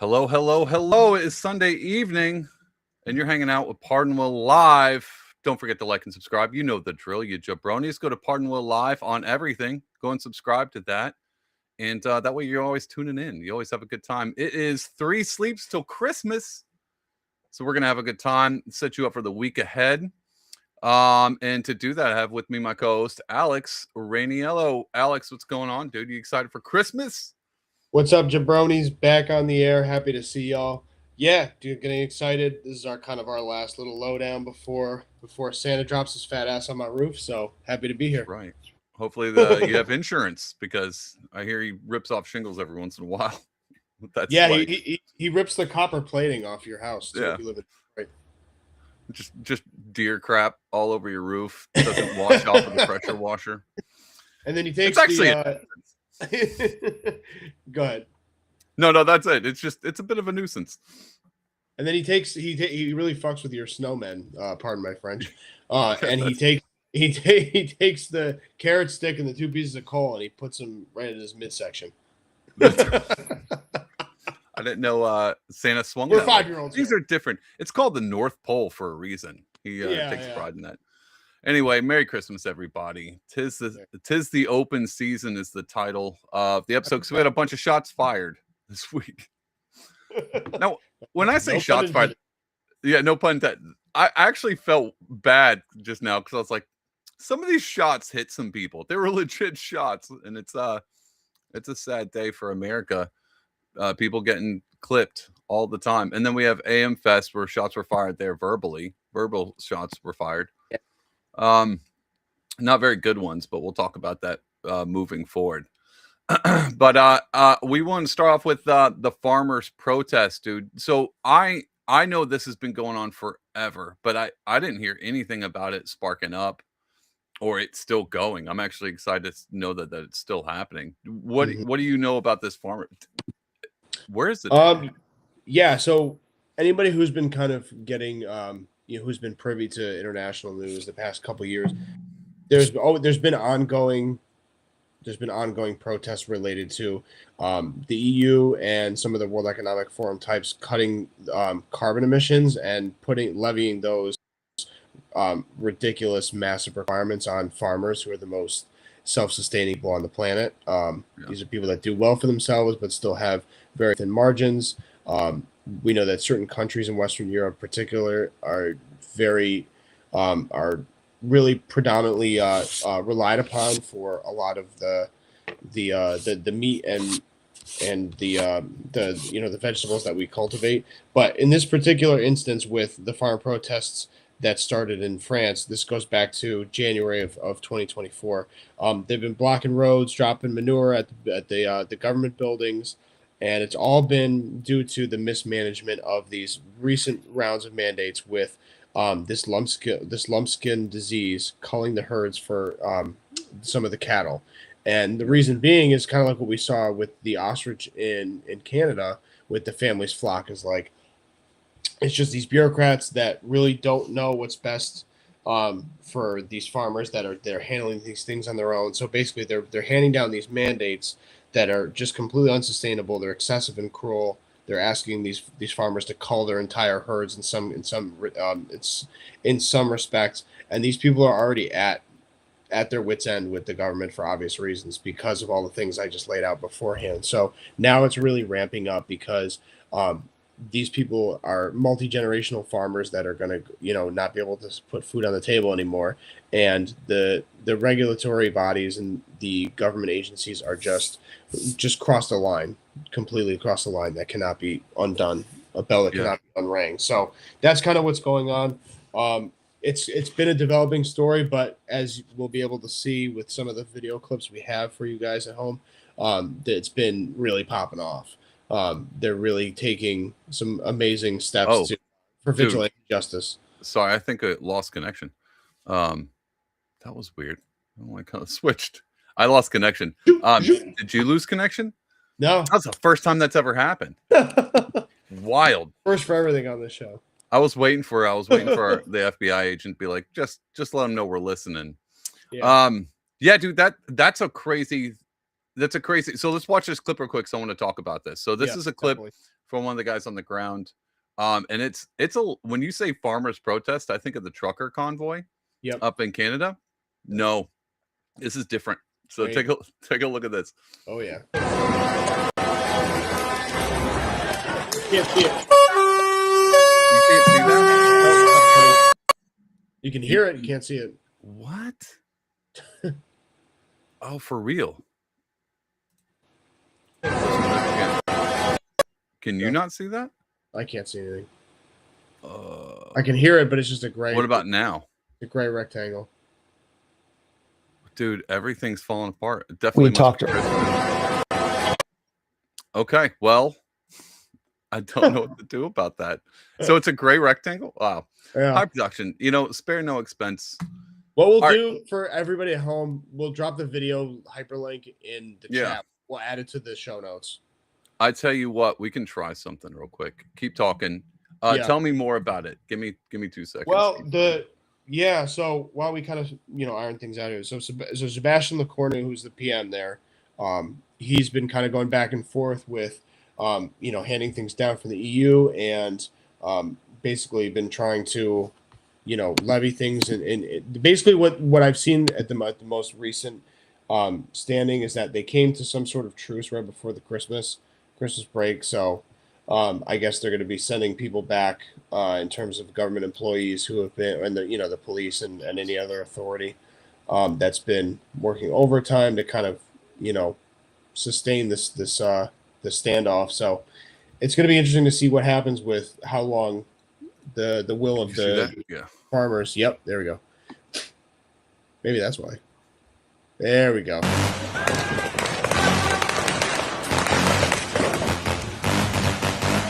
Hello, hello, hello. It's Sunday evening, and you're hanging out with Pardonwell Live. Don't forget to like and subscribe. You know the drill, you jabronis. Go to Pardonwell Live on everything. Go and subscribe to that. And that way you're always tuning in. You always have a good time. It is 3 sleeps till Christmas. So we're going to have a good time, set you up for the week ahead. And to do that, I have with me my co-host, Alex Rainiello. Alex, what's going on, dude? You excited for Christmas? What's up, jabronis? Back on the air. Happy to see y'all. Yeah, dude, getting excited. This is our last little lowdown before Santa drops his fat ass on my roof. So happy to be That's here. right. Hopefully you have insurance because I hear he rips off shingles every once in a while. That's Yeah, like he rips the copper plating off your house too. yeah, If you live in right. just deer crap all over your roof. Doesn't wash off with the pressure washer. And then he It's takes actually Go ahead. no, that's it. It's a bit of a nuisance. And then he really fucks with your snowmen. Pardon my French. And he takes the carrot stick and the 2 pieces of coal and he puts them right in his midsection. I didn't know Santa swung. We're 5-year-olds. These are different. It's called the North Pole for a reason. He takes pride in that. Anyway, Merry Christmas, everybody. Tis the open season is the title of the episode. So we had a bunch of shots fired this week. Now, when I say No shots fired, yeah, no pun intended. I actually felt bad just now because I was like, some of these shots hit some people. They were legit shots, and it's a sad day for America. People getting clipped all the time, and then we have Amfest where shots were fired there verbal shots were fired. Not very good ones, but we'll talk about that moving forward. But we want to start off with the farmers' protest, dude. So I know this has been going on forever, but I didn't hear anything about it sparking up or it's still going. I'm actually excited to know that it's still happening. What do you know about this farmer? Where is it? Yeah, so anybody who's been kind of getting who's been privy to international news the past couple of years, there's been ongoing protests related to the EU and some of the World Economic Forum types cutting carbon emissions and levying those ridiculous massive requirements on farmers who are the most self-sustaining people on the planet. These are people that do well for themselves but still have very thin margins. We know that certain countries in Western Europe, in particular, are really predominantly relied upon for a lot of the meat and the vegetables that we cultivate. But in this particular instance, with the farm protests that started in France, this goes back to January of 2024. They've been blocking roads, dropping manure at the government buildings. And it's all been due to the mismanagement of these recent rounds of mandates with this lumpskin disease culling the herds for some of the cattle. And the reason being is kind of like what we saw with the ostrich in Canada with the family's flock is like, it's just these bureaucrats that really don't know what's best for these farmers they're handling these things on their own. So basically they're handing down these mandates that are just completely unsustainable. They're excessive and cruel. They're asking these farmers to cull their entire herds in some respects, and these people are already at their wits' end with the government for obvious reasons because of all the things I just laid out beforehand. So now it's really ramping up because these people are multi-generational farmers that are going to not be able to put food on the table anymore, and the regulatory bodies and the government agencies are just crossed the line, completely across the line, that cannot be undone, a bell that cannot be unrang. So that's kind of what's going on. It's been a developing story, but as we'll be able to see with some of the video clips we have for you guys at home, it's been really popping off. They're really taking some amazing steps for vigilante justice. Sorry, I think I lost connection. That was weird. I kind of switched. I lost connection. Did you lose connection? No. That's the first time that's ever happened. Wild. First for everything on this show. I was waiting for the FBI agent to be like, just let them know we're listening. Yeah, dude, that's a crazy. So let's watch this clip real quick. So I want to talk about this. So this is a clip from one of the guys on the ground. And it's a when you say farmers protest, I think of the trucker convoy Yep. up in Canada. No, this is different. So Wait. take a look at this. Oh yeah. Can't see it. You can't see that? You can hear it, you can't see it. What? Oh, for real? Can you not see that? I can't see anything. I can hear it, but it's just a gray. What about now? A gray rectangle. Dude, everything's falling apart. It definitely We talked. Okay, well, I don't know what to do about that. So it's a gray rectangle? Wow. Yeah. High production. You know, spare no expense. What we'll All do for everybody at home, we'll drop the video hyperlink in the chat. We'll add it to the show notes. I tell you what, we can try something real quick. Keep talking. Tell me more about it. Give me 2 seconds. Well, so while we kind of iron things out here, so Sebastian Lecornu, who's the PM there, he's been kind of going back and forth with handing things down from the EU and basically been trying to levy things and basically what I've seen at the most recent standing is that they came to some sort of truce right before the Christmas break. So I guess they're going to be sending people back in terms of government employees who have been, and the police and any other authority that's been working overtime to kind of sustain this the standoff. So it's going to be interesting to see what happens with how long the will of the farmers. Yep, there we go. Maybe that's why. There we go.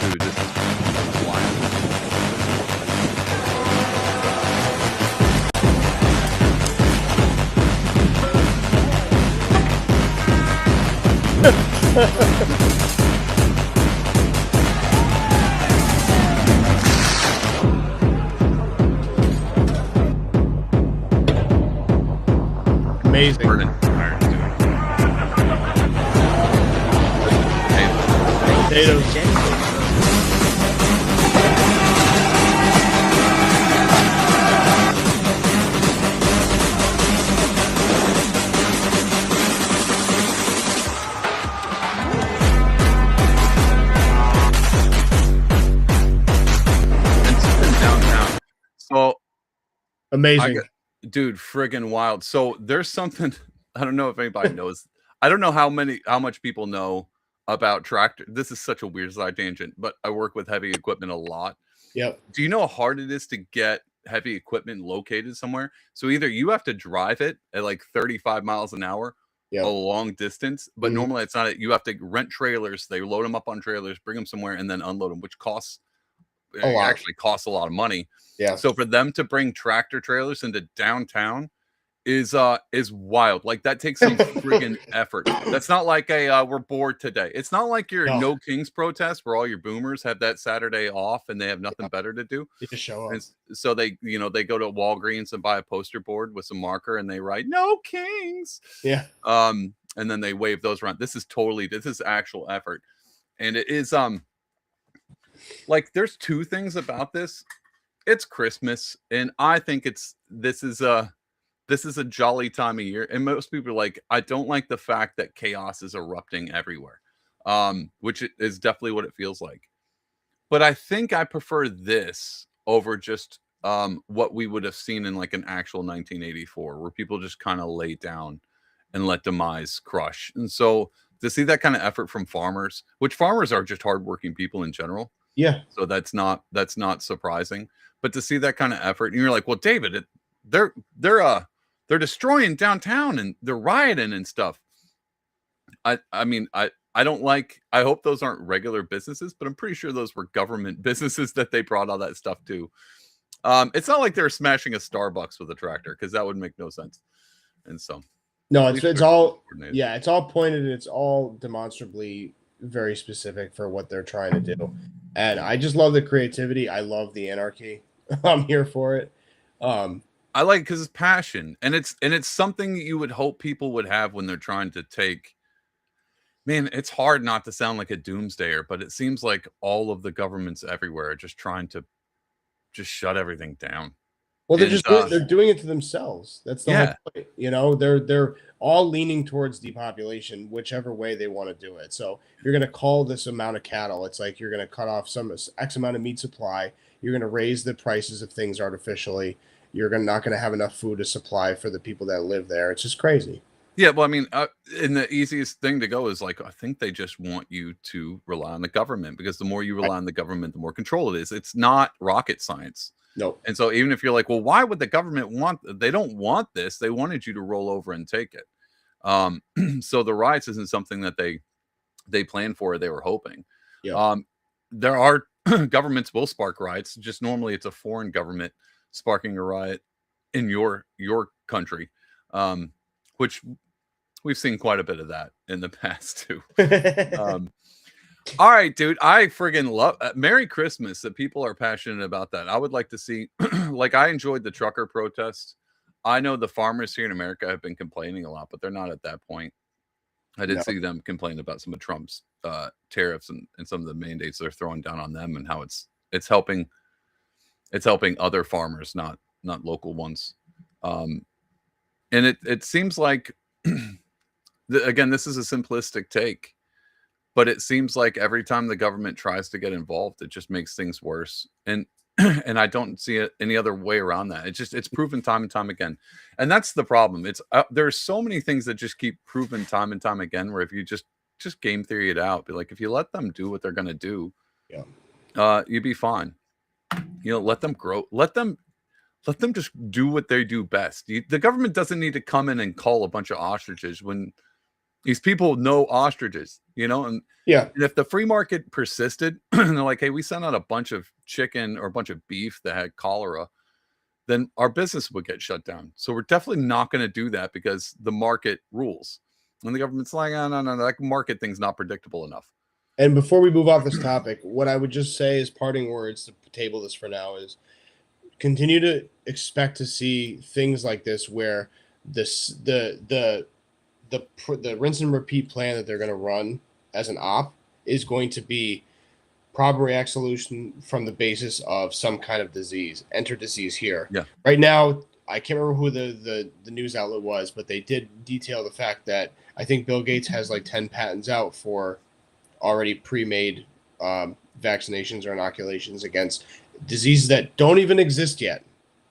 Dude, this is wild. Amazing. Potatoes. Downtown. So amazing. Dude, friggin' wild. So there's something I don't know if anybody knows. I don't know how much people know about tractor. This is such a weird side tangent, but I work with heavy equipment a lot. Yep. Do you know how hard it is to get heavy equipment located somewhere? So either you have to drive it at like 35 miles an hour, a long distance, but normally it's not. You have to rent trailers. They load them up on trailers, bring them somewhere, and then unload them, which costs a lot. Actually costs a lot of money. Yeah. So for them to bring tractor trailers into downtown is wild. Like that takes some friggin' effort. That's not like a we're bored today. It's not like your No Kings protest where all your boomers have that Saturday off and they have nothing better to do. They just show up. And so they they go to Walgreens and buy a poster board with some marker and they write No Kings. Yeah. And then they wave those around. This is actual effort. And it is like there's two things about this. It's Christmas, and I think this is a jolly time of year. And most people are like, I don't like the fact that chaos is erupting everywhere, which is definitely what it feels like. But I think I prefer this over just what we would have seen in like an actual 1984, where people just kind of lay down and let demise crush. And so to see that kind of effort from farmers, which farmers are just hardworking people in general. Yeah. So that's not surprising. But to see that kind of effort, and you're like, well, David, they're destroying downtown and they're rioting and stuff. I mean, I don't like. I hope those aren't regular businesses, but I'm pretty sure those were government businesses that they brought all that stuff to. It's not like they're smashing a Starbucks with a tractor because that would make no sense. And so, no, it's all it's all pointed and it's all demonstrably very specific for what they're trying to do. And I just love the creativity. I love the anarchy. I'm here for it. I like it because it's passion, and it's something you would hope people would have when they're trying to take Man, it's hard not to sound like a doomsdayer, but it seems like all of the governments everywhere are just trying to just shut everything down. Well, And they're doing it to themselves. That's the whole yeah, point. You know, they're all leaning towards depopulation, whichever way they want to do it. So if you're going to cull this amount of cattle, it's like you're going to cut off some X amount of meat supply. You're going to raise the prices of things artificially. You're not going to have enough food to supply for the people that live there. It's just crazy. yeah. Well, I mean, and the easiest thing to go is like, I think they just want you to rely on the government because the more you Right. rely on the government, the more control it is. It's not rocket science. Nope. And so even if you're like, well, why would the government want, they don't want this. They wanted you to roll over and take it. So the riots isn't something that they planned for, or they were hoping. Yeah. Um, there are governments will spark riots. Just normally it's a foreign government sparking a riot in your country, which we've seen quite a bit of that in the past too. Um, all right, dude. I friggin' love Merry Christmas that people are passionate about that. I would like to see, like, I enjoyed the trucker protest. I know the farmers here in America have been complaining a lot, but they're not at that point. I did No. see them complain about some of Trump's tariffs and some of the mandates they're throwing down on them and how it's helping other farmers, not local ones. And it seems like again, this is a simplistic take, but it seems like every time the government tries to get involved, it just makes things worse. And and I don't see it any other way around that. It's proven time and time again, and that's the problem. It's there's so many things that just keep proven time and time again. Where if you just game theory it out, be like, if you let them do what they're gonna do, Yeah. you'd be fine. You know, let them grow, let them just do what they do best. The government doesn't need to come in and call a bunch of ostriches when these people know ostriches, you know, and Yeah. if the free market persisted and they're like, hey, we sent out a bunch of chicken or a bunch of beef that had cholera, then our business would get shut down. So we're definitely not going to do that because the market rules. And the government's like, oh, no, that market thing's not predictable enough. And before we move off this topic, what I would just say as parting words to table this for now is continue to expect to see things like this where this the rinse and repeat plan that they're going to run as an op is going to be problem react solution from the basis of some kind of disease, enter disease here. Yeah. Right now, I can't remember who the news outlet was, but they did detail the fact that I think Bill Gates has like 10 patents out for already pre-made vaccinations or inoculations against diseases that don't even exist yet.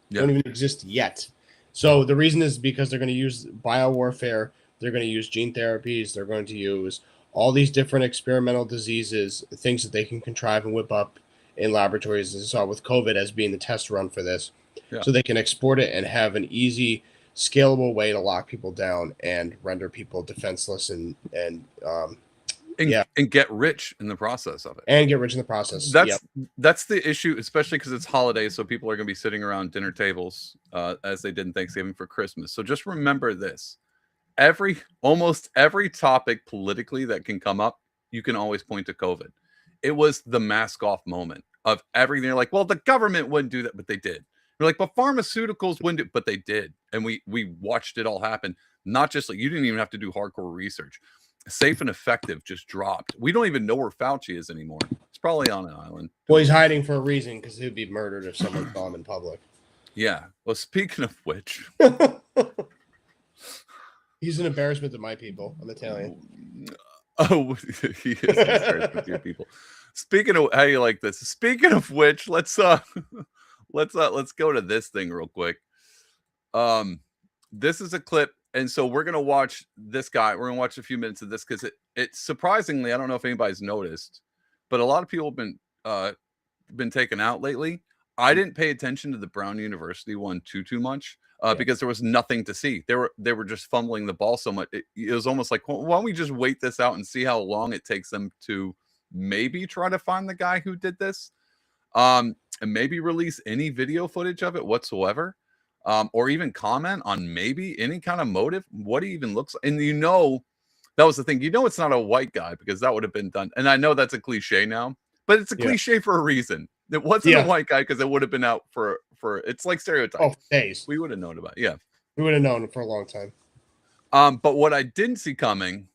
Yeah. Don't even exist yet. So the reason is because they're going to use biowarfare, they're going to use gene therapies, they're going to use all these different experimental diseases, things that they can contrive and whip up in laboratories, as I saw with COVID as being the test run for this. Yeah. So they can export it and have an easy, scalable way to lock people down and render people defenseless and get rich in the process of it. And get rich in the process. That's the issue, especially because it's holidays, so people are going to be sitting around dinner tables as they did in Thanksgiving for Christmas. So just remember this. Almost every topic politically that can come up, you can always point to COVID. It was the mask off moment of everything. You're like, well, the government wouldn't do that, but they did. You're like, but pharmaceuticals wouldn't do, but they did. And we watched it all happen. Not just like, you didn't even have to do hardcore research. Safe and effective just dropped. We don't even know where Fauci is anymore. He's probably on an island. Well, he's hiding for a reason because he'd be murdered if someone saw him in public. Yeah. Well, speaking of which, he's an embarrassment to my people. I'm Italian. Oh, he is an embarrassment to your people. Speaking of how you like this. Speaking of which, let's go to this thing real quick. This is a clip. And so we're going to watch this guy. We're going to watch a few minutes of this because it surprisingly, I don't know if anybody's noticed, but a lot of people have been taken out lately. I didn't pay attention to the Brown University one too much because there was nothing to see. They were just fumbling the ball so much. It was almost like, well, why don't we just wait this out and see how long it takes them to maybe try to find the guy who did this, and maybe release any video footage of it whatsoever. Or even comment on maybe any kind of motive, what he even looks like. And that was the thing. It's not a white guy because that would have been done. And I know that's a cliche now, but it's a cliche for a reason. It wasn't a white guy because it would have been out for it's like stereotype. Oh, days. We would have known about it. Yeah. We would have known for a long time. But what I didn't see coming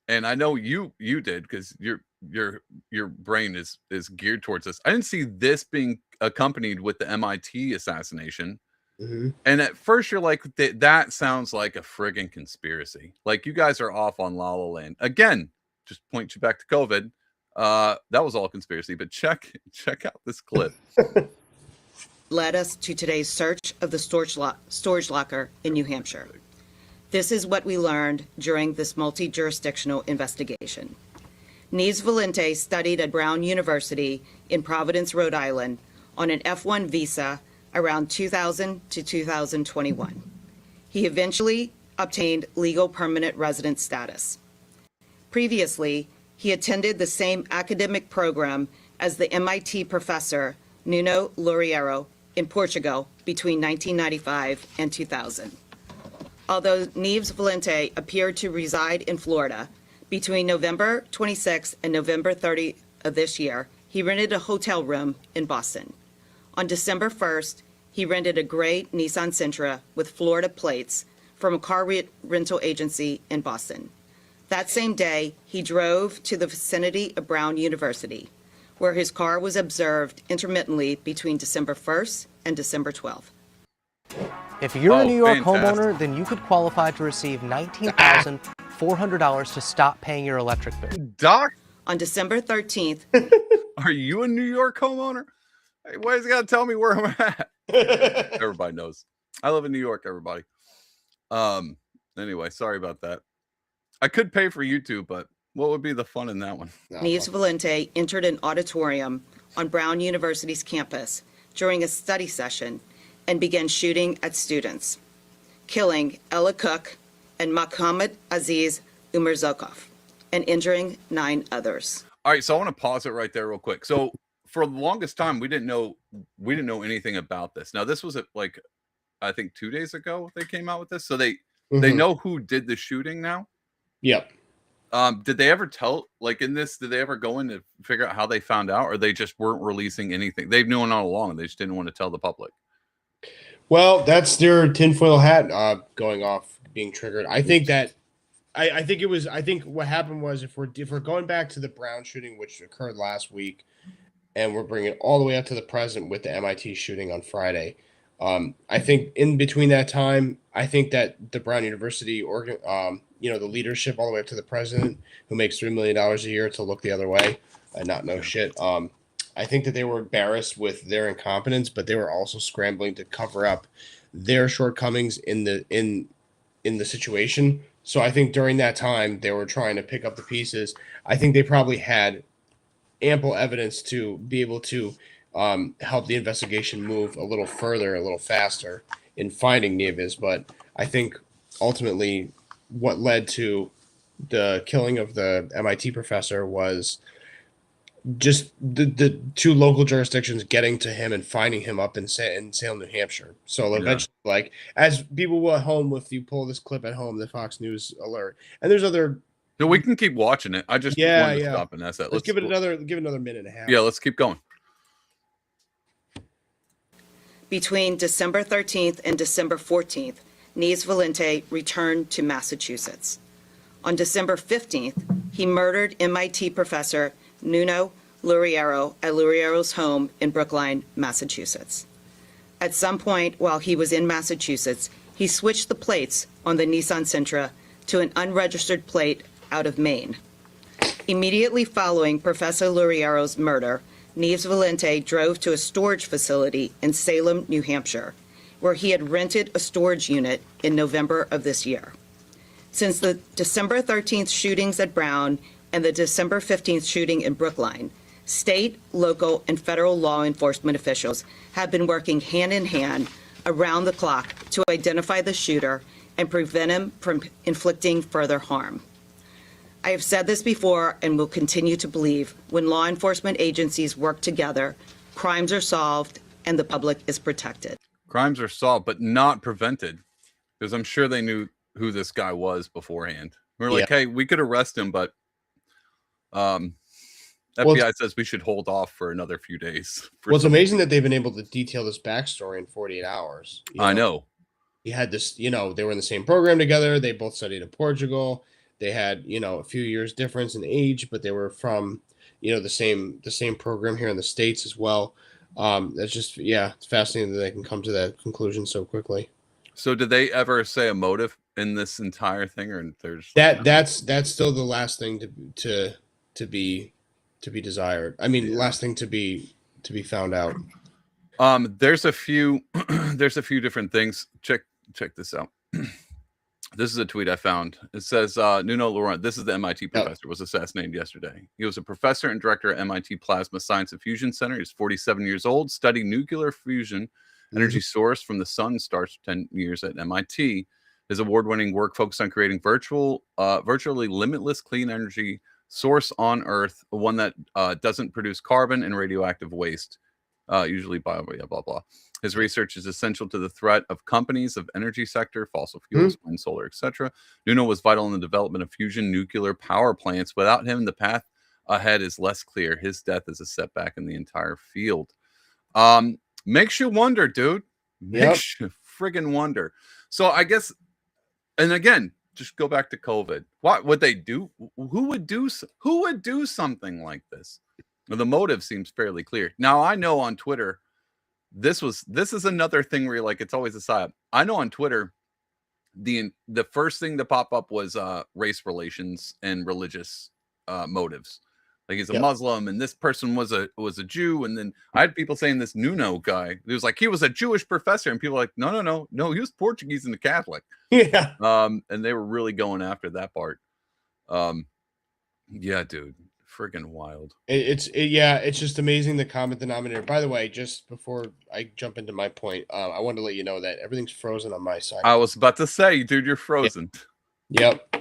and I know you did because your brain is geared towards this. I didn't see this being accompanied with the MIT assassination. Mm-hmm. And at first you're like, that sounds like a friggin' conspiracy. Like you guys are off on La La Land. Again, just point you back to COVID. That was all conspiracy, but check out this clip. Led us to today's search of the storage locker in New Hampshire. This is what we learned during this multi-jurisdictional investigation. Neves Valente studied at Brown University in Providence, Rhode Island on an F1 visa around 2000 to 2021. He eventually obtained legal permanent resident status. Previously, he attended the same academic program as the MIT professor Nuno Loureiro in Portugal between 1995 and 2000. Although Neves Valente appeared to reside in Florida, between November 26th and November 30th of this year, he rented a hotel room in Boston. On December 1st, he rented a gray Nissan Sentra with Florida plates from a car rental agency in Boston. That same day, he drove to the vicinity of Brown University, where his car was observed intermittently between December 1st and December 12th. If you're a New York fantastic. homeowner, then you could qualify to receive $19,400 to stop paying your electric bill. Doc, On December 13th, are you a New York homeowner? Hey, why is he got to tell me where I'm at? Everybody knows. I live in New York, everybody. Anyway, sorry about that. I could pay for YouTube, but what would be the fun in that one? Neves Valente entered an auditorium on Brown University's campus during a study session and began shooting at students, killing Ella Cook and Mohammed Aziz Umarzokov, and injuring 9 others. All right, so I want to pause it right there real quick. So for the longest time, we didn't know anything about this. Now this was like, I think 2 days ago they came out with this. So they know who did the shooting now. Yep. Did they ever tell, like in this, did they ever go in to figure out how they found out, or they just weren't releasing anything? They've known all along. They just didn't want to tell the public. Well, that's their tinfoil hat going off, being triggered. I think that, I think what happened was if we're going back to the Brown shooting, which occurred last week, and we're bringing it all the way up to the present with the MIT shooting on Friday. I think in between that time, I think that the Brown University the leadership all the way up to the president, who makes $3 million a year, to look the other way and not know shit. I think that they were embarrassed with their incompetence, but they were also scrambling to cover up their shortcomings in the situation. So I think during that time, they were trying to pick up the pieces. I think they probably had ample evidence to be able to help the investigation move a little further, a little faster in finding Neves. But I think ultimately what led to the killing of the MIT professor was just the 2 local jurisdictions getting to him and finding him up in Salem, New Hampshire. So eventually, like, as people at home, if you pull this clip at home, the Fox News alert, and there's other. No, we can keep watching it. I just wanted to stop and that's it. Let's give it another minute and a half. Yeah, let's keep going. Between December 13th and December 14th, Neves Valente returned to Massachusetts. On December 15th, he murdered MIT professor Nuno Loureiro at Loureiro's home in Brookline, Massachusetts. At some point while he was in Massachusetts, he switched the plates on the Nissan Sentra to an unregistered plate out of Maine. Immediately following Professor Loureiro's murder, Neves Valente drove to a storage facility in Salem, New Hampshire, where he had rented a storage unit in November of this year. Since the December 13th shootings at Brown and the December 15th shooting in Brookline, state, local, and federal law enforcement officials have been working hand in hand around the clock to identify the shooter and prevent him from inflicting further harm. I have said this before and will continue to believe when law enforcement agencies work together, crimes are solved and the public is protected. Crimes are solved, but not prevented, because I'm sure they knew who this guy was beforehand. We're like, hey, we could arrest him, but FBI says we should hold off for another few days. Well, it's amazing that they've been able to detail this backstory in 48 hours. I know. He had this, they were in the same program together. They both studied in Portugal. They had, a few years difference in age, but they were from, the same program here in the States as well. That's just, yeah, it's fascinating that they can come to that conclusion so quickly. So did they ever say a motive in this entire thing, or there's That's still the last thing to be desired. I mean, last thing to be found out. There's a few there's a few different things. Check this out. This is a tweet I found. It says Nuno Laurent, this is the MIT professor, was assassinated yesterday. He was a professor and director at MIT Plasma Science and Fusion Center. He's 47 years old, studied nuclear fusion energy source from the sun, starts 10 years at MIT. His award-winning work focused on creating virtually limitless clean energy source on Earth, one that doesn't produce carbon and radioactive waste, usually blah, blah, blah. His research is essential to the threat of companies of energy sector, fossil fuels, wind, solar, etc. Nuno was vital in the development of fusion nuclear power plants. Without him, the path ahead is less clear. His death is a setback in the entire field. Makes you wonder, dude. Makes you friggin' wonder. So I guess, and again, just go back to COVID. What would they do? Who would do something like this? Well, the motive seems fairly clear. Now I know on Twitter, this is another thing where you're like, it's always a psyop. I know on Twitter, the first thing to pop up was race relations and religious motives. Like he's a Muslim, and this person was a Jew, and then I had people saying this Nuno guy. It was like he was a Jewish professor, and people were like, no, he was Portuguese and a Catholic. Yeah. And they were really going after that part. Yeah, dude, friggin' wild. It's just amazing the common denominator. By the way, just before I jump into my point, I wanted to let you know that everything's frozen on my side. I was about to say, dude, you're frozen. Yep.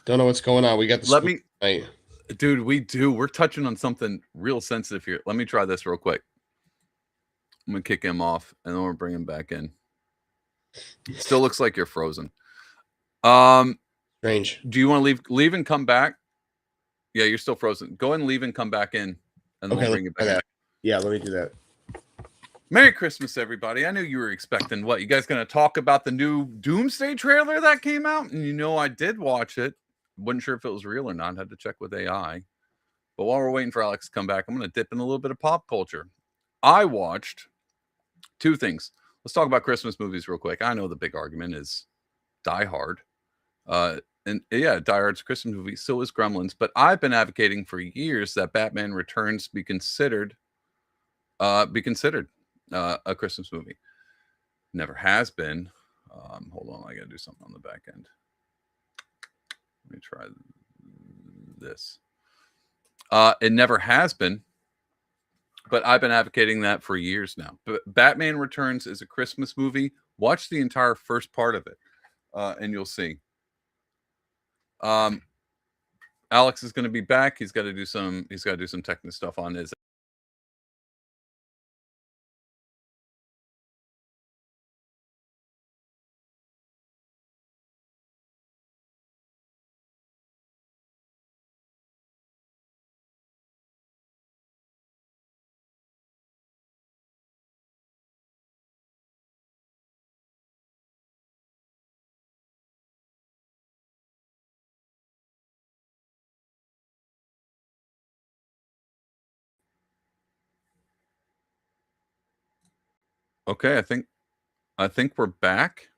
Don't know what's going on. We got the tonight. Dude, we do. We're touching on something real sensitive here. Let me try this real quick. I'm gonna kick him off, and then we'll bring him back in. Still looks like you're frozen. Strange. Do you want to leave and come back? Yeah, you're still frozen. Go and leave and come back in, and then we'll bring you back. Yeah, let me do that. Merry Christmas, everybody. I knew you were expecting what? You guys going to talk about the new Doomsday trailer that came out? And I did watch it. Wasn't sure if it was real or not. Had to check with AI. But while we're waiting for Alex to come back, I'm going to dip in a little bit of pop culture. I watched two things. Let's talk about Christmas movies real quick. I know the big argument is Die Hard. And yeah, Die Hard's a Christmas movie. So is Gremlins. But I've been advocating for years that Batman Returns be considered a Christmas movie. Never has been. Hold on, I got to do something on the back end. Let me try this. It never has been, but I've been advocating that for years now. But Batman Returns is a Christmas movie. Watch the entire first part of it, and you'll see. Alex is going to be back. He's got to do some technical stuff on his. Okay, I think we're back.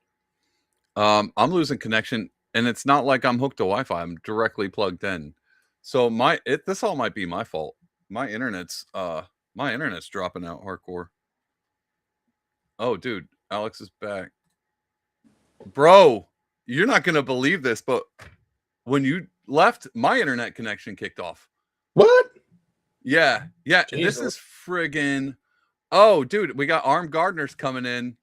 I'm losing connection, and it's not like I'm hooked to Wi-Fi. I'm directly plugged in. So this all might be my fault. My internet's dropping out hardcore. Oh, dude, Alex is back. Bro, you're not gonna believe this, but when you left, my internet connection kicked off. What? Yeah. This is friggin'. Oh, dude, we got Arm Gardner's coming in.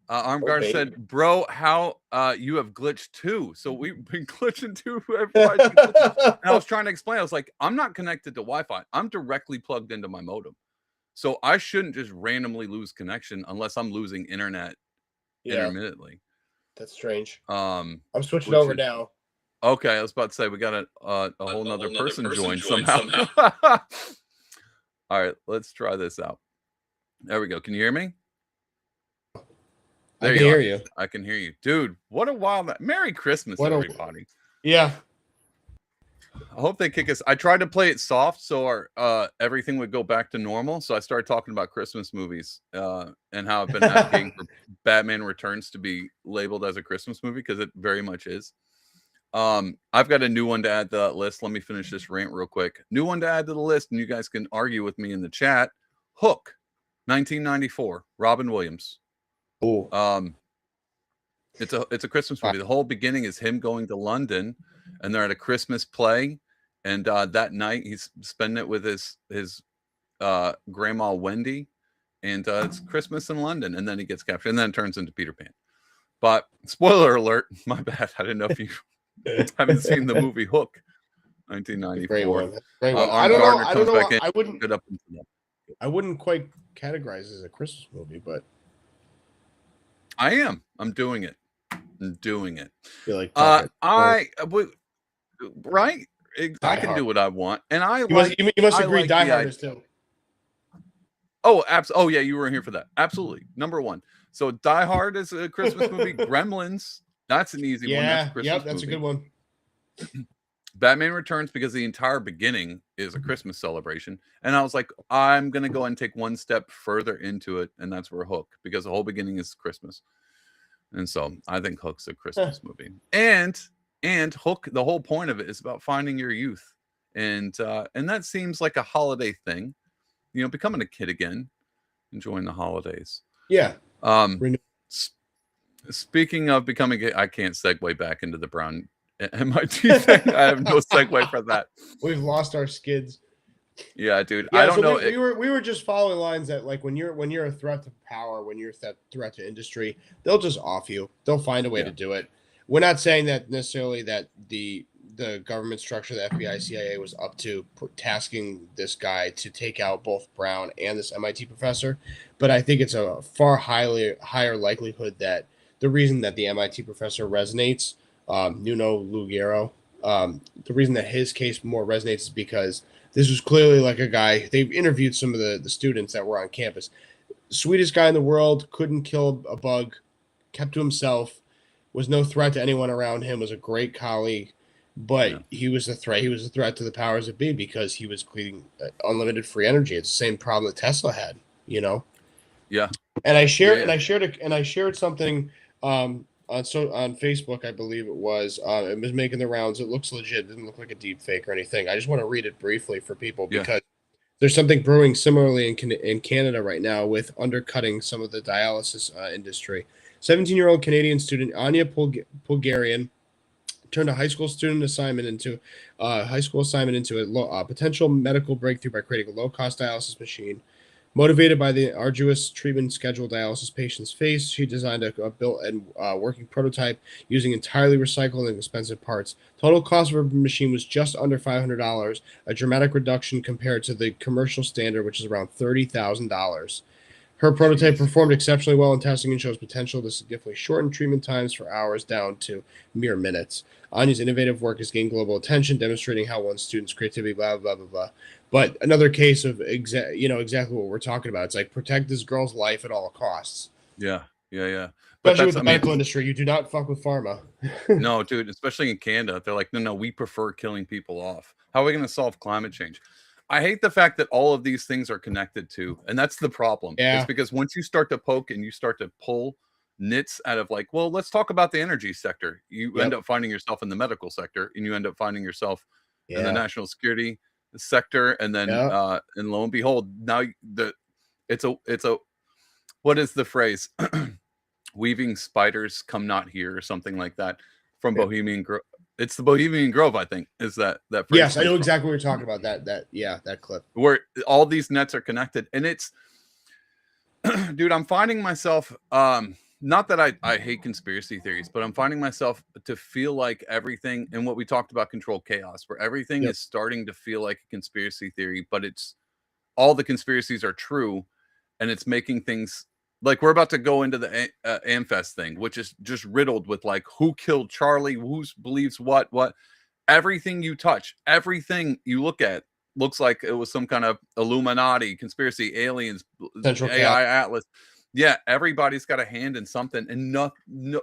Arm Gardner said, "Bro, how you have glitched too?" So we've been glitching too. And I was trying to explain. I was like, "I'm not connected to Wi-Fi. I'm directly plugged into my modem, so I shouldn't just randomly lose connection unless I'm losing internet intermittently." That's strange. I'm switching over now. Okay, I was about to say we got a whole nother person joined somehow. All right, let's try this out. There we go. Can you hear me? I can hear you. I can hear you. Dude, what a wild... Merry Christmas, everybody. Yeah. I hope they kick us. I tried to play it soft so our everything would go back to normal. So I started talking about Christmas movies and how I've been advocating for Batman Returns to be labeled as a Christmas movie because it very much is. I've got a new one to add to that list. Let me finish this rant real quick. New one to add to the list, and you guys can argue with me in the chat. Hook, 1994, Robin Williams. Oh, It's a Christmas movie. The whole beginning is him going to London, and they're at a Christmas play, and that night he's spending it with his grandma Wendy, and it's Christmas in London, and then he gets captured, and then it turns into Peter Pan. But spoiler alert, my bad. I didn't know if you haven't seen the movie Hook, 1994. great one. Great one. Arm I don't know. Gardner I don't comes know. back in, I wouldn't. get up into that. I wouldn't quite categorize it as a Christmas movie, but I am. I'm doing it. I'm doing it. I feel like right. I Die can Hard. do what I want, and I you like. must I agree. like Die the Hard is too. Oh, oh yeah, you were here for that. Absolutely, number one. So Die Hard is a Christmas movie. Gremlins, that's an easy one. That's a Christmas Yep, that's movie. a good one. Batman Returns, because the entire beginning is a Christmas celebration, and I was like, I'm gonna go and take one step further into it, and that's where Hook, because the whole beginning is Christmas, and so I think Hook's a Christmas movie, and Hook, the whole point of it is about finding your youth, and that seems like a holiday thing, you know, becoming a kid again, enjoying the holidays. Yeah. Speaking of becoming, I can't segue back into the Brown MIT thing. I have no segue for that. We've lost our skids. Yeah, dude. Yeah, I don't know. We were just following lines that, like, when you're a threat to power, when you're a threat to industry, they'll just off you. They'll find a way to do it. We're not saying that necessarily that the government structure, the FBI, CIA was up to tasking this guy to take out both Brown and this MIT professor, but I think it's a far higher likelihood that the reason that the MIT professor resonates, Nuno Lugero, the reason that his case more resonates is because this was clearly like a guy. They've interviewed some of the students that were on campus. Sweetest guy in the world, couldn't kill a bug, kept to himself, was no threat to anyone around him, was a great colleague, but he was a threat. He was a threat to the powers that be because he was creating unlimited free energy. It's the same problem that Tesla had, you know? Yeah. And I shared something on Facebook, I believe it was. It was making the rounds. It looks legit. It doesn't look like a deep fake or anything. I just want to read it briefly for people because there's something brewing similarly in Canada right now with undercutting some of the dialysis industry. 17-year-old Canadian student Anya Pulgarian turned a high school assignment into a potential medical breakthrough by creating a low-cost dialysis machine. Motivated by the arduous treatment schedule dialysis patients face, she designed a built and working prototype using entirely recycled and expensive parts. Total cost of her machine was just under $500, a dramatic reduction compared to the commercial standard, which is around $30,000. Her prototype performed exceptionally well in testing and shows potential to significantly shorten treatment times for hours down to mere minutes. Anya's innovative work has gained global attention, demonstrating how one student's creativity, blah, blah, blah, blah. But another case of exactly what we're talking about. It's like protect this girl's life at all costs. Yeah. But especially with the medical industry, you do not fuck with pharma. No, dude, especially in Canada, they're like, no, we prefer killing people off. How are we going to solve climate change? I hate the fact that all of these things are connected to, and that's the problem. Yeah. It's because once you start to poke and you start to pull nits out of like, well, let's talk about the energy sector. You end up finding yourself in the medical sector, and you end up finding yourself in the national security sector, and then and lo and behold, now it's a what is the phrase? Weaving spiders come not here, or something like that, from Bohemian Grove. It's the Bohemian Grove, I think, is that phrase. Yes, I know exactly what you're talking about. That clip where all these nets are connected, and it's, dude, I'm finding myself, not that I hate conspiracy theories, but I'm finding myself to feel like everything, and what we talked about, controlled chaos, where everything is starting to feel like a conspiracy theory, but it's all the conspiracies are true, and it's making things. Like we're about to go into the Amfest thing, which is just riddled with like who killed Charlie, who believes what. Everything you touch, everything you look at looks like it was some kind of Illuminati, conspiracy, aliens, Central AI Atlas. Yeah, everybody's got a hand in something, and no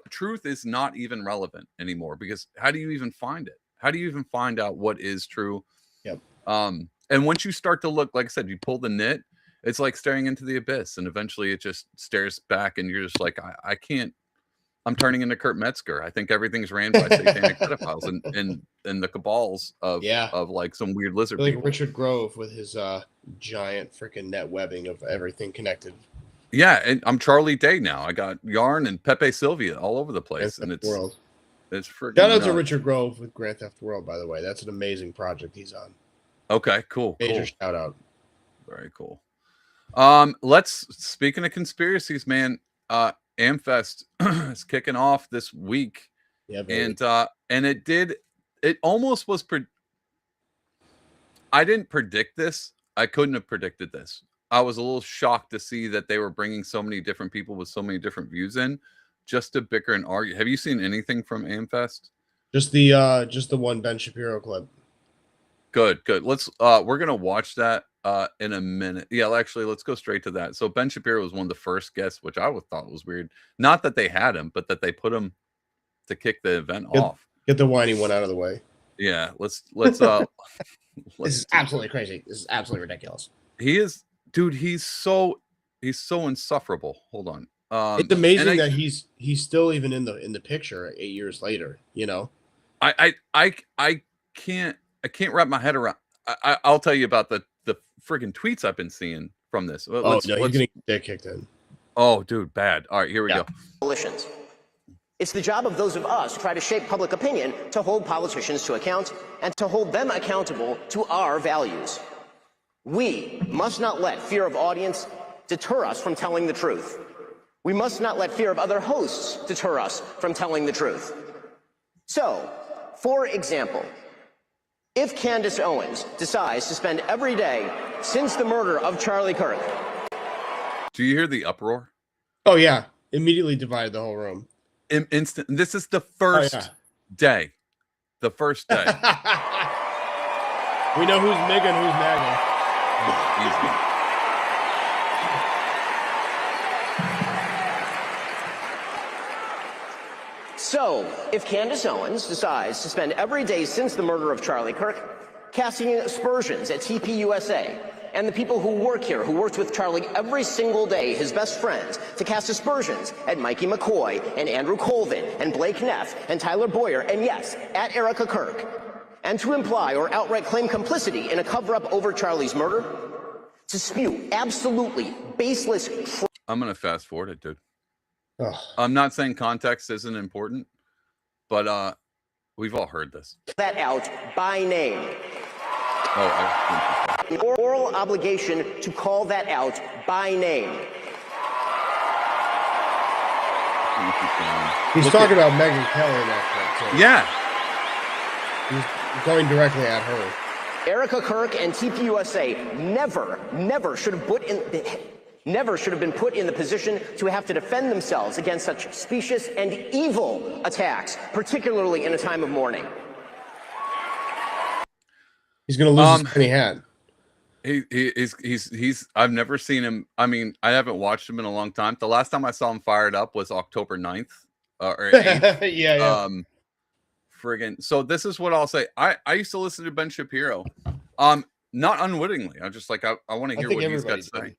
truth is not even relevant anymore because how do you even find it? How do you even find out what is true? Yep. And once you start to look, like I said, you pull the knit, it's like staring into the abyss, and eventually it just stares back, and you're just like, I can't. I'm turning into Kurt Metzger. I think everything's ran by satanic pedophiles and the cabals of like some weird lizard like people. Richard Grove with his giant freaking net webbing of everything connected. Yeah, and I'm Charlie Day now. I got Yarn and Pepe Sylvia all over the place, and it's freaking shout out nuts. to Richard Grove with Grand Theft World, by the way. That's an amazing project he's on. Okay, cool. Major shout out. Very cool. Speaking of conspiracies, man, Amfest is kicking off this week. Yeah, baby. And it almost was I didn't predict this. I couldn't have predicted this. I was a little shocked to see that they were bringing so many different people with so many different views in just to bicker and argue. Have you seen anything from Amfest? Just the one Ben Shapiro clip. Good. Let's we're gonna watch that in a minute. Yeah, actually, let's go straight to that. So Ben Shapiro was one of the first guests, which I thought was weird. Not that they had him, but that they put him to kick the event off. Get the whiny one out of the way. Yeah, let's this is absolutely crazy. This is absolutely ridiculous. He is, dude, he's so insufferable. Hold on. It's amazing that he's still even in the picture 8 years later, you know. I can't wrap my head around. I'll tell you about the friggin' tweets I've been seeing from this. He's gonna get their kicked in. Oh, dude, bad. All right, here we go. Coalitions. It's the job of those of us who try to shape public opinion to hold politicians to account and to hold them accountable to our values. We must not let fear of audience deter us from telling the truth. We must not let fear of other hosts deter us from telling the truth. So, for example, if Candace Owens decides to spend every day since the murder of Charlie Kirk. Do you hear the uproar? Oh, yeah. Immediately divided the whole room. Instant. This is the first day. The first day. We know who's Meg and who's MAGA. Easy. So, if Candace Owens decides to spend every day since the murder of Charlie Kirk casting aspersions at TPUSA and the people who work here, who worked with Charlie every single day, his best friends, to cast aspersions at Mikey McCoy and Andrew Colvin and Blake Neff and Tyler Boyer, and yes, at Erica Kirk, and to imply or outright claim complicity in a cover-up over Charlie's murder, to spew absolutely baseless. I'm going to fast forward it, dude. Ugh. I'm not saying context isn't important, but we've all heard this. That out by name. Oh, The oral obligation to call that out by name. He's talking about Megyn Kelly in that clip, too. Yeah. He's going directly at her. Erica Kirk and TPUSA never should have been put in the position to have to defend themselves against such specious and evil attacks, particularly in a time of mourning. He's going to lose his penny hat. He's I've never seen him. I mean, I haven't watched him in a long time. The last time I saw him fired up was October 9th or 8th. yeah. Friggin'. So this is what I'll say. I used to listen to Ben Shapiro. Not unwittingly. I'm just like, I want to hear what he's got to say.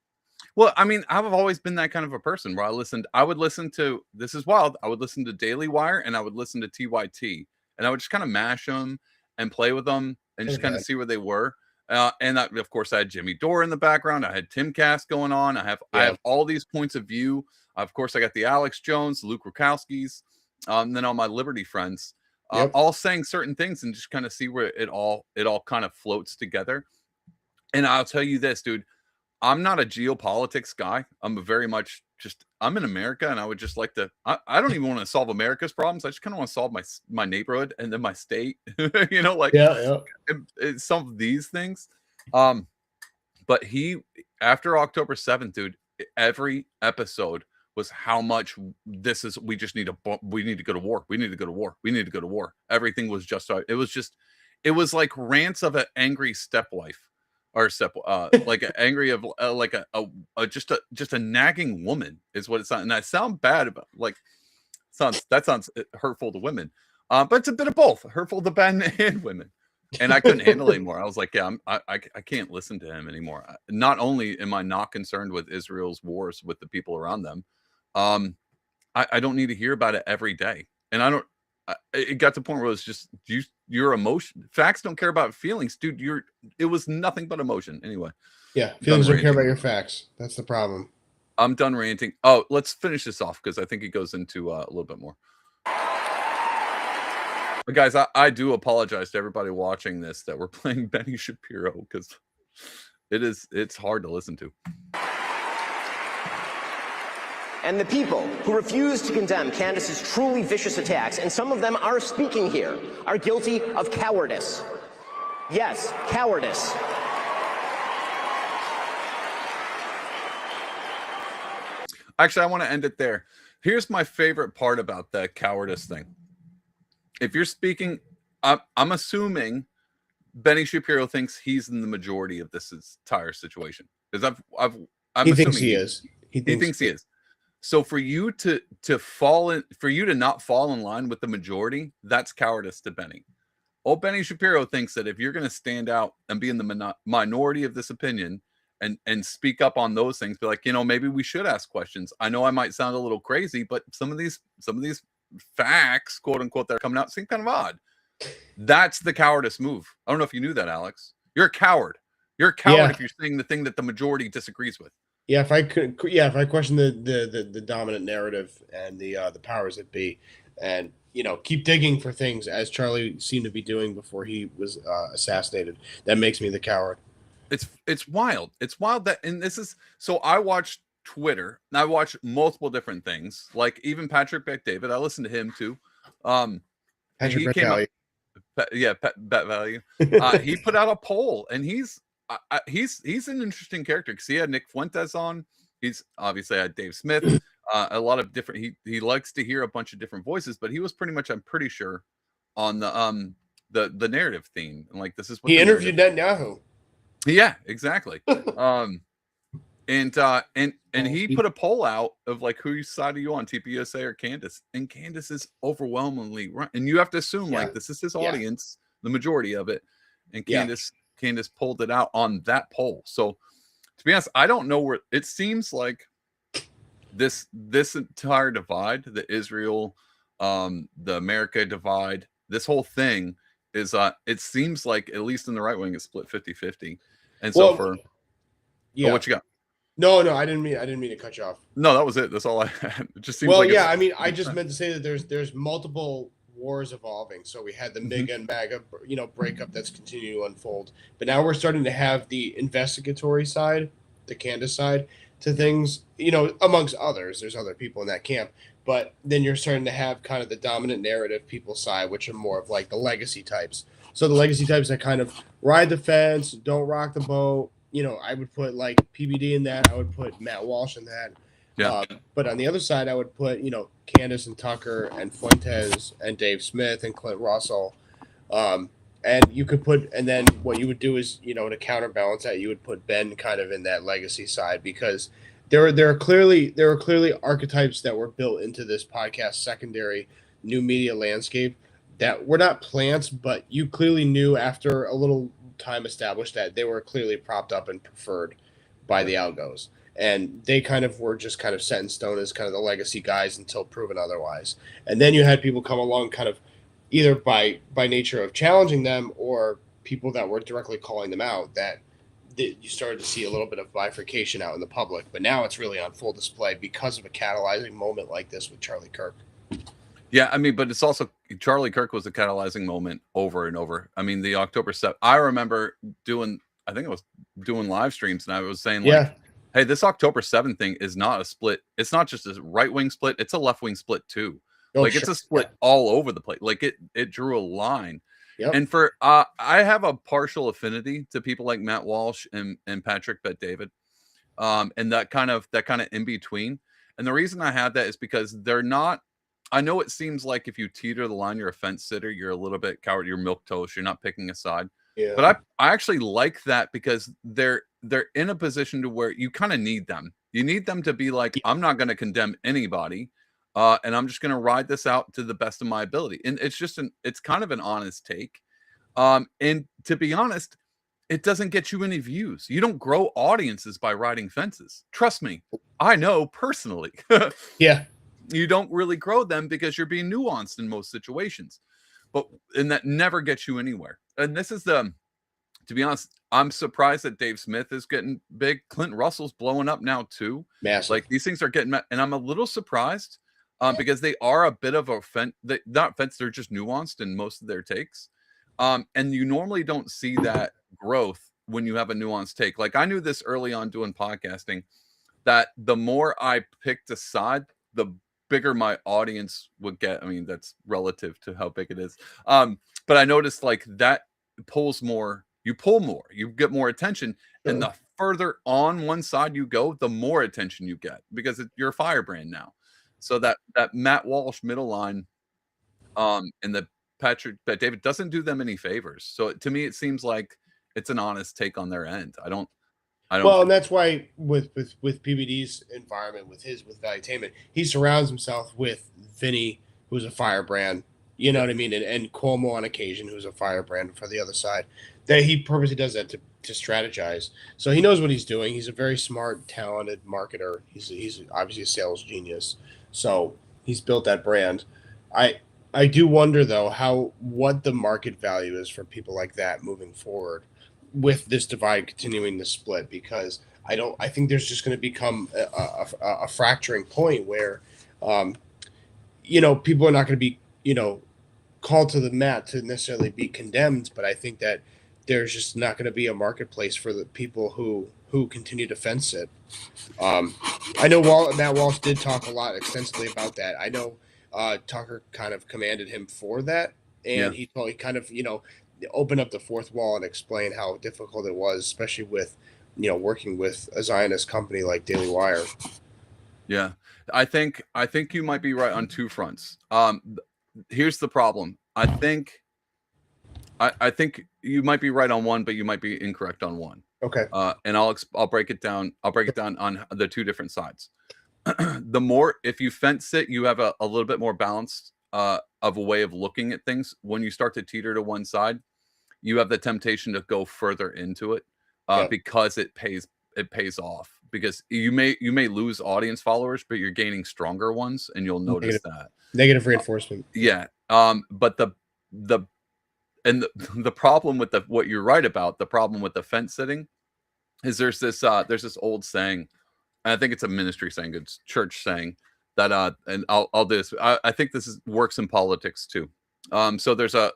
Well, I mean, I've always been that kind of a person where I would listen to, this is wild, I would listen to Daily Wire and I would listen to TYT and I would just kind of mash them and play with them and just kind of see where they were. And that, of course, I had Jimmy Dore in the background. I had Timcast going on. I have all these points of view. Of course, I got the Alex Jones, Luke Rukowski's, and then all my Liberty friends, all saying certain things and just kind of see where it all kind of floats together. And I'll tell you this, dude, I'm not a geopolitics guy. I'm very much I'm in America, and I would just like to. I don't even want to solve America's problems. I just kind of want to solve my neighborhood and then my state. You know, like some of these things. But after October 7th, dude, every episode was how much this is. We need to go to war. We need to go to war. We need to go to war. Everything was it was like rants of an angry stepwife. Or like an angry of like just a nagging woman is what it sounds. And I sound bad about that sounds hurtful to women, But it's a bit of both, hurtful to men and women. And I couldn't handle it anymore. I was like, yeah, I can't listen to him anymore. Not only am I not concerned with Israel's wars with the people around them, I don't need to hear about it every day. And I don't. It got to the point where it was just your emotion. Facts don't care about feelings, dude. It was nothing but emotion. Anyway. Yeah, feelings don't care about your facts. That's the problem. I'm done ranting. Oh, let's finish this off because I think it goes into a little bit more. But guys, I do apologize to everybody watching this that we're playing Benny Shapiro because it's hard to listen to. And the people who refuse to condemn Candace's truly vicious attacks, and some of them are speaking here, are guilty of cowardice. Yes, cowardice. Actually, I want to end it there. Here's my favorite part about the cowardice thing. If you're speaking, I'm assuming Benny Shapiro thinks he's in the majority of this entire situation because He thinks he is. He thinks he is. So for you to not fall in line with the majority, that's cowardice to Benny. Old Benny Shapiro thinks that if you're going to stand out and be in the minority of this opinion and speak up on those things, be like, maybe we should ask questions. I know I might sound a little crazy, but some of these facts, quote unquote, that are coming out seem kind of odd. That's the cowardice move. I don't know if you knew that, Alex. You're a coward. You're a coward if you're saying the thing that the majority disagrees with. Yeah, if I question the dominant narrative and the powers that be, and keep digging for things as Charlie seemed to be doing before he was assassinated, that makes me the coward. It's wild. It's wild that, and this is so. I watched Twitter and I watched multiple different things, like even Patrick Bet-David. I listened to him too. Patrick Bet-Value. Bet Value. He put out a poll, and he's an interesting character because he had Nick Fuentes on. He's obviously had Dave Smith. A lot of different. He likes to hear a bunch of different voices, but he was pretty much, I'm pretty sure, on the narrative theme. And like, this is what he interviewed Netanyahu. Yeah, exactly. And he put a poll out of like, whose side are you on, TPUSA or Candace? And Candace is overwhelmingly right. And you have to assume like this is his audience, the majority of it. And Candace pulled it out on that poll. So to be honest, I don't know where it seems like this entire divide, the Israel, the America divide, this whole thing is it seems like at least in the right wing it's split 50-50. And so what you got? No, I didn't mean to cut you off. No, that was it. That's all I had. It just seems like I mean, I just meant to say that there's multiple wars evolving. So we had the MAGA and MAGA, breakup that's continuing to unfold. But now we're starting to have the investigatory side, the Candace side to things, amongst others. There's other people in that camp. But then you're starting to have kind of the dominant narrative people side, which are more of like the legacy types. So the legacy types that kind of ride the fence, don't rock the boat. I would put like PBD in that. I would put Matt Walsh in that. Yeah. But on the other side, I would put, Candace and Tucker and Fuentes and Dave Smith and Clint Russell. And you could put, and then what you would do is, to counterbalance that, you would put Ben kind of in that legacy side because there are clearly archetypes that were built into this podcast secondary new media landscape that were not plants, but you clearly knew after a little time established that they were clearly propped up and preferred by the algos. And they kind of were just kind of set in stone as kind of the legacy guys until proven otherwise. And then you had people come along kind of either by nature of challenging them or people that were directly calling them out that you started to see a little bit of bifurcation out in the public. But now it's really on full display because of a catalyzing moment like this with Charlie Kirk. Yeah, I mean, but it's also Charlie Kirk was a catalyzing moment over and over. I mean, the October 7th, I remember doing live streams and I was saying like, hey, this October 7th thing is not a split. It's not just a right wing split. It's a left wing split too. It's a split all over the place. Like it drew a line. Yep. And for I have a partial affinity to people like Matt Walsh and Patrick Bet-David, and that kind of in between. And the reason I have that is because they're not. I know it seems like if you teeter the line, you're a fence sitter. You're a little bit coward. You're milquetoast. You're not picking a side. Yeah. But I actually like that because they're in a position to where you kind of need them. You need them to be like, I'm not going to condemn anybody. and I'm just going to ride this out to the best of my ability. And it's kind of an honest take. And to be honest, it doesn't get you any views. You don't grow audiences by riding fences. Trust me, I know personally. Yeah. You don't really grow them because you're being nuanced in most situations. And that never gets you anywhere. And this is to be honest, I'm surprised that Dave Smith is getting big. Clint Russell's blowing up now too. Massive. Like these things are getting, and I'm a little surprised because they are a bit of a not fence. They're just nuanced in most of their takes. And you normally don't see that growth when you have a nuanced take. Like I knew this early on doing podcasting, that the more I picked a side, the bigger my audience would get. I mean, that's relative to how big it is. But I noticed like that pulls more, you pull more, you get more attention. Sure. And the further on one side you go, the more attention you get because you're a firebrand now. So that Matt Walsh middle line and the Patrick, but David doesn't do them any favors. So to me, it seems like it's an honest take on their end. I don't. Well, and that's why with PBD's environment, with Valuetainment, he surrounds himself with Vinny, who's a firebrand. You know what I mean, and Cuomo on occasion, who's a firebrand for the other side. That he purposely does that to strategize. So he knows what he's doing. He's a very smart, talented marketer. He's obviously a sales genius. So he's built that brand. I do wonder though what the market value is for people like that moving forward with this divide continuing to split, because I think there's just going to become a fracturing point where people are not going to be called to the mat to necessarily be condemned, but I think that there's just not going to be a marketplace for the people who continue to fence it. I know Matt Walsh did talk a lot extensively about that. I know Tucker kind of commanded him for that, and he kind of open up the fourth wall and explain how difficult it was, especially with working with a Zionist company like Daily Wire. Yeah, I think you might be right on two fronts. Here's the problem. I think you might be right on one, but you might be incorrect on one. Okay. And I'll break it down. I'll break it down on the two different sides. The more, if you fence it, you have a little bit more balanced of a way of looking at things. When you start to teeter to one side, you have the temptation to go further into it because it pays off, because you may lose audience followers, but you're gaining stronger ones, and you'll notice negative reinforcement. But the problem with what you're right about, the problem with the fence sitting is there's this old saying, and I think it's a ministry saying, it's church saying that and I'll do this. I think this works in politics too. So there's a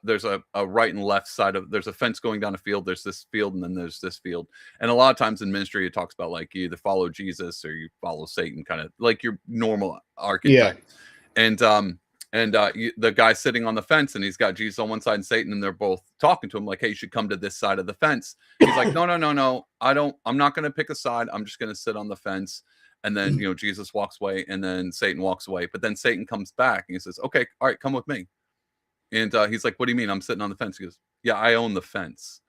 right and left side there's a fence going down a field, there's this field, and then there's this field. And a lot of times in ministry, it talks about like you either follow Jesus or you follow Satan, kind of like your normal archetype. And the guy's sitting on the fence, and he's got Jesus on one side and Satan, and they're both talking to him like, hey, you should come to this side of the fence. He's like, no, I'm not going to pick a side. I'm just going to sit on the fence. And then, Jesus walks away, and then Satan walks away. But then Satan comes back and he says, okay, all right, come with me. And he's like, what do you mean? I'm sitting on the fence. He goes, yeah, I own the fence.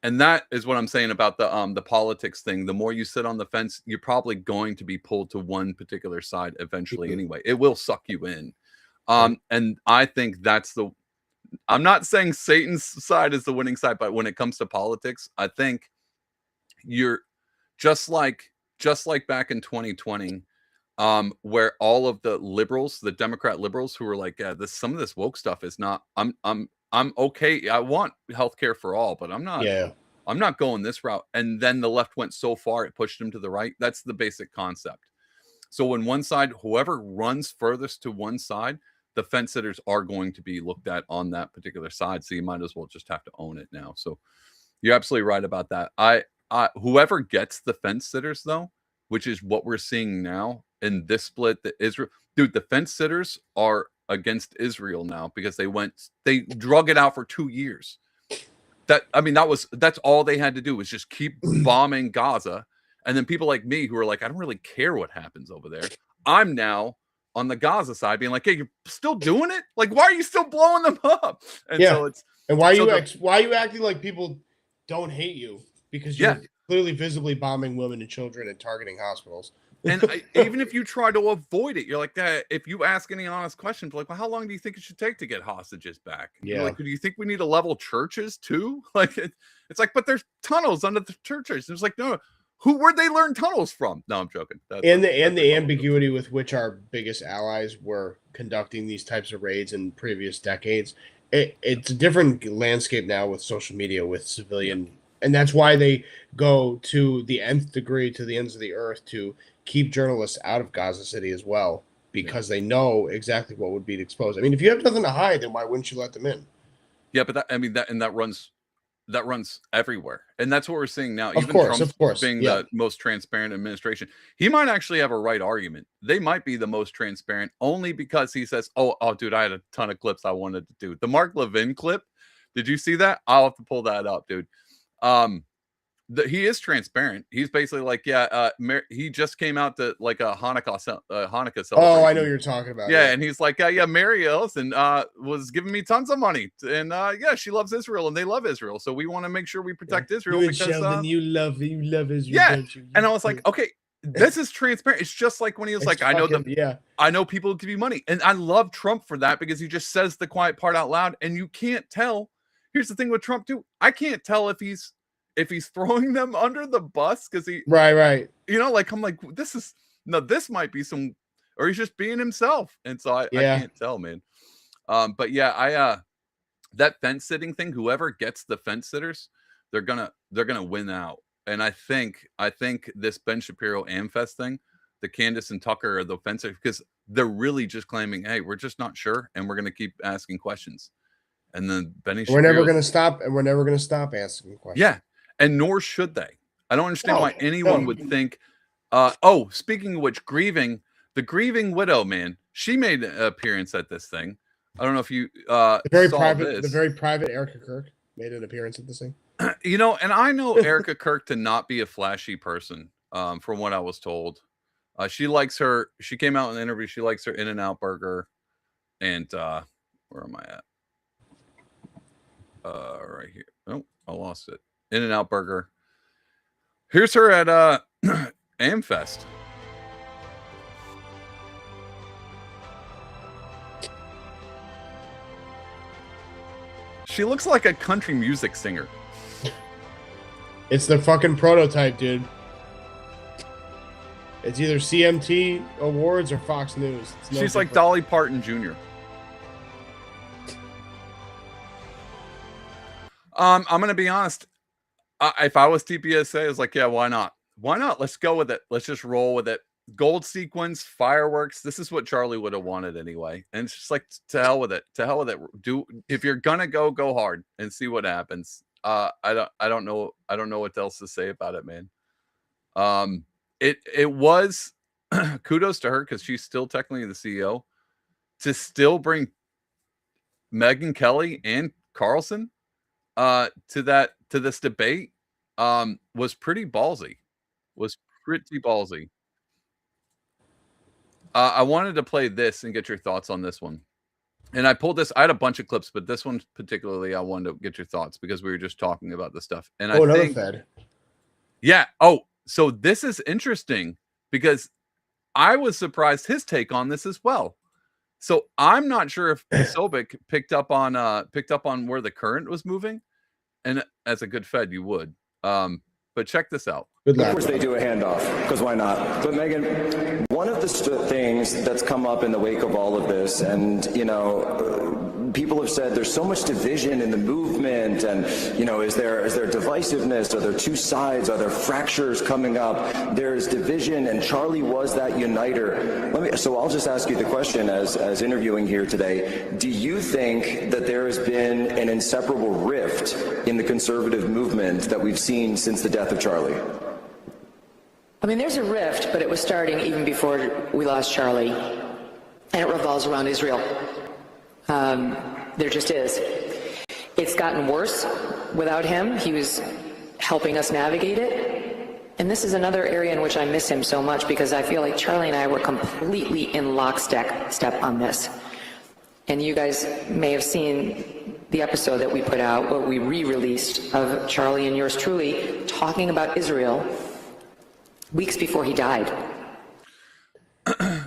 And that is what I'm saying about the politics thing. The more you sit on the fence, you're probably going to be pulled to one particular side eventually anyway. It will suck you in. And I think I'm not saying Satan's side is the winning side, but when it comes to politics, I think you're just like back in 2020, where all of the liberals, the Democrat liberals who were like, yeah, some of this woke stuff is not, I'm okay. I want healthcare for all, but I'm not going this route. And then the left went so far, it pushed them to the right. That's the basic concept. So when one side, whoever runs furthest to one side, the fence sitters are going to be looked at on that particular side. So you might as well just have to own it now. So you're absolutely right about that. Whoever gets the fence sitters though, which is what we're seeing now in this split, the fence sitters are against Israel now because they drug it out for 2 years. That's all they had to do was just keep bombing Gaza. And then people like me who are like, I don't really care what happens over there. I'm now on the Gaza side being like, hey, you're still doing it? Like, why are you still blowing them up? And so why are you acting like people don't hate you? Because you're clearly visibly bombing women and children and targeting hospitals. And even if you try to avoid it, you're like, if you ask any honest questions, like, well, how long do you think it should take to get hostages back? Yeah. You're like, do you think we need to level churches too? Like, it's like, but there's tunnels under the churches. It's like, no, where'd they learn tunnels from? No, I'm joking. The ambiguity with which our biggest allies were conducting these types of raids in previous decades. It's a different landscape now with social media, with civilian, and that's why they go to the nth degree, to the ends of the earth, to keep journalists out of Gaza City as well, because they know exactly what would be exposed. I mean, if you have nothing to hide, then why wouldn't you let them in? Yeah, but that runs everywhere, and that's what we're seeing now. Of course, being the most transparent administration, he might actually have a right argument. They might be the most transparent only because he says, "Oh, dude, I had a ton of clips I wanted to do." The Mark Levin clip, did you see that? I'll have to pull that up, dude. He is transparent. He's basically like, he just came out to like a Hanukkah celebration. Oh, I know what you're talking about. Yeah, and he's like, Mary Ellison was giving me tons of money, and she loves Israel, and they love Israel, so we want to make sure we protect Israel you because Sheldon, you love Israel. Yeah, don't you? and I was like, okay, this is transparent. It's just like when he was like, I know people give you money, and I love Trump for that because he just says the quiet part out loud, and you can't tell. Here's the thing with Trump too. I can't tell if he's throwing them under the bus because he right. I'm like, this might be some, or he's just being himself, and so I can't tell, man. But that fence sitting thing, whoever gets the fence sitters, they're gonna win out. And I think this Ben Shapiro Amfest thing, the Candace and Tucker are the fence sitters because they're really just claiming, hey, we're just not sure, and we're gonna keep asking questions. And then we're never gonna stop asking questions. Yeah. And nor should they. I don't understand why anyone would think. Speaking of which, the grieving widow, man, she made an appearance at this thing. I don't know if you the very private Erica Kirk made an appearance at this thing. And I know Erica Kirk to not be a flashy person, from what I was told. She came out in the interview. She likes her In-N-Out burger, and where am I at? Right here. Oh, I lost it. In-N-Out burger. Here's her at Amfest. She looks like a country music singer. It's the fucking prototype, dude. It's either CMT Awards or Fox News. She's like Dolly Parton Jr. I'm gonna be honest. If I was TPSA, I was like, yeah, why not? Why not? Let's go with it. Let's just roll with it. Gold sequence, fireworks. This is what Charlie would have wanted anyway. And it's just like, to hell with it. To hell with it. If you're gonna go hard and see what happens. I don't know what else to say about it, man. It was kudos to her because she's still technically the CEO. To still bring Megyn Kelly and Carlson to this debate was pretty ballsy. I wanted to play this and get your thoughts on this one. And I pulled this. I had a bunch of clips, but this one particularly, I wanted to get your thoughts because we were just talking about this stuff. And another Fed. Yeah. Oh, so this is interesting because I was surprised his take on this as well. So I'm not sure if Sobek picked up on where the current was moving, and as a good Fed, you would. But check this out. Of course they do a handoff, because why not? But Megan, one of the things that's come up in the wake of all of this, and people have said there's so much division in the movement, and is there divisiveness? Are there two sides? Are there fractures coming up? There's division, and Charlie was that uniter. So I'll just ask you the question as interviewing here today. Do you think that there has been an inseparable rift in the conservative movement that we've seen since the death of Charlie? I mean, there's a rift, but it was starting even before we lost Charlie, and it revolves around Israel. There just is. It's gotten worse without him. He was helping us navigate it. And this is another area in which I miss him so much because I feel like Charlie and I were completely in lockstep on this. And you guys may have seen the episode that we put out, what we re-released of Charlie and yours truly talking about Israel weeks before he died.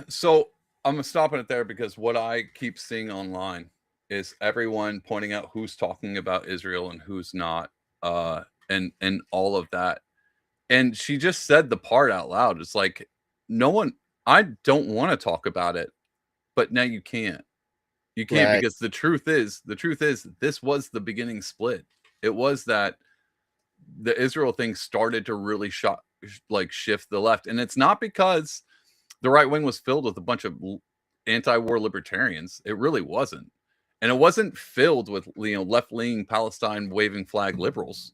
So I'm stopping it there because what I keep seeing online is everyone pointing out who's talking about Israel and who's not, and all of that. And she just said the part out loud. It's like, no one, I don't want to talk about it, but now you can't. You can't Right. because the truth is, this was the beginning split. It was that the Israel thing started to really shift the left. And it's not because the right wing was filled with a bunch of anti-war libertarians. It really wasn't. And it wasn't filled with, left-leaning Palestine waving flag liberals.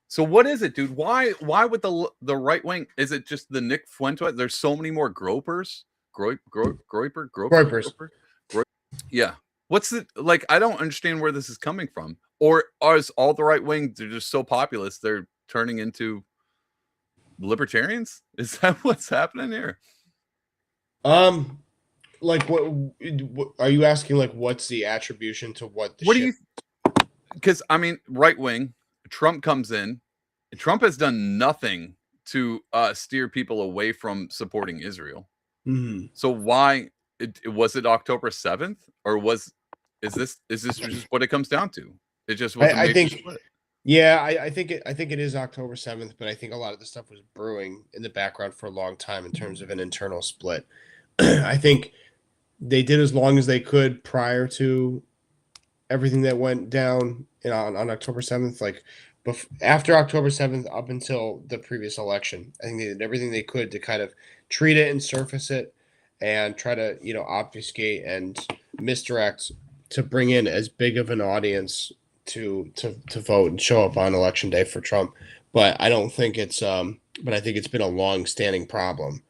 So what is it, dude? Why would the right wing? Is it just the Nick Fuentes? There's so many more gropers. Groyper. Yeah. What's the like? I don't understand where this is coming from. Or is all the right wing, they're just so populist they're turning into libertarians? Is that what's happening here? Like what are you asking? Like, what's the attribution to what? What do you? Because I mean, right wing, Trump comes in. Trump has done nothing to steer people away from supporting Israel. Mm-hmm. So why was it October 7th, or is this just what it comes down to? It just was. I think. Split. Yeah, I think it is October 7th, but I think a lot of the stuff was brewing in the background for a long time in terms of an internal split. I think they did as long as they could prior to everything that went down on October 7th. Like after October 7th, up until the previous election, I think they did everything they could to kind of treat it and surface it and try to, obfuscate and misdirect to bring in as big of an audience to vote and show up on election day for Trump. But I don't think but I think it's been a long-standing problem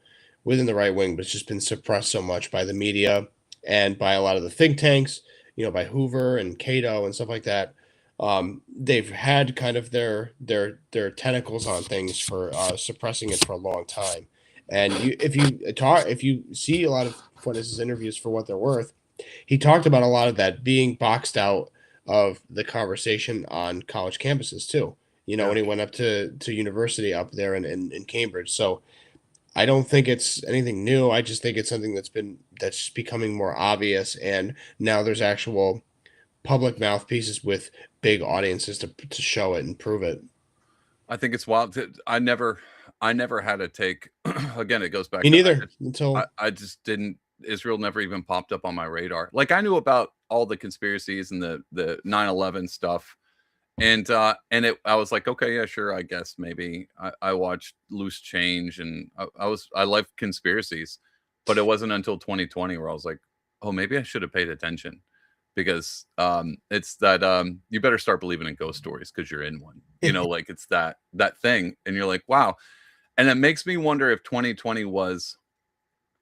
within the right wing, but it's just been suppressed so much by the media and by a lot of the think tanks, by Hoover and Cato and stuff like that. They've had kind of their tentacles on things for suppressing it for a long time. And if you see a lot of Fuentes' interviews for what they're worth, he talked about a lot of that being boxed out of the conversation on college campuses too. When he went up to university up there in Cambridge. So I don't think it's anything new. I just think it's something that's becoming more obvious, and now there's actual public mouthpieces with big audiences to show it and prove it. I think it's wild. I never had a take. Again, it goes back. Me neither. I just didn't. Israel never even popped up on my radar. Like, I knew about all the conspiracies and the 9/11 stuff. And I was like, okay, yeah, sure, I guess maybe. I watched Loose Change, and I like conspiracies, but it wasn't until 2020 where I was like, oh, maybe I should have paid attention, because it's that you better start believing in ghost stories because you're in one. Like, it's that thing, and you're like, wow. And it makes me wonder if 2020 was.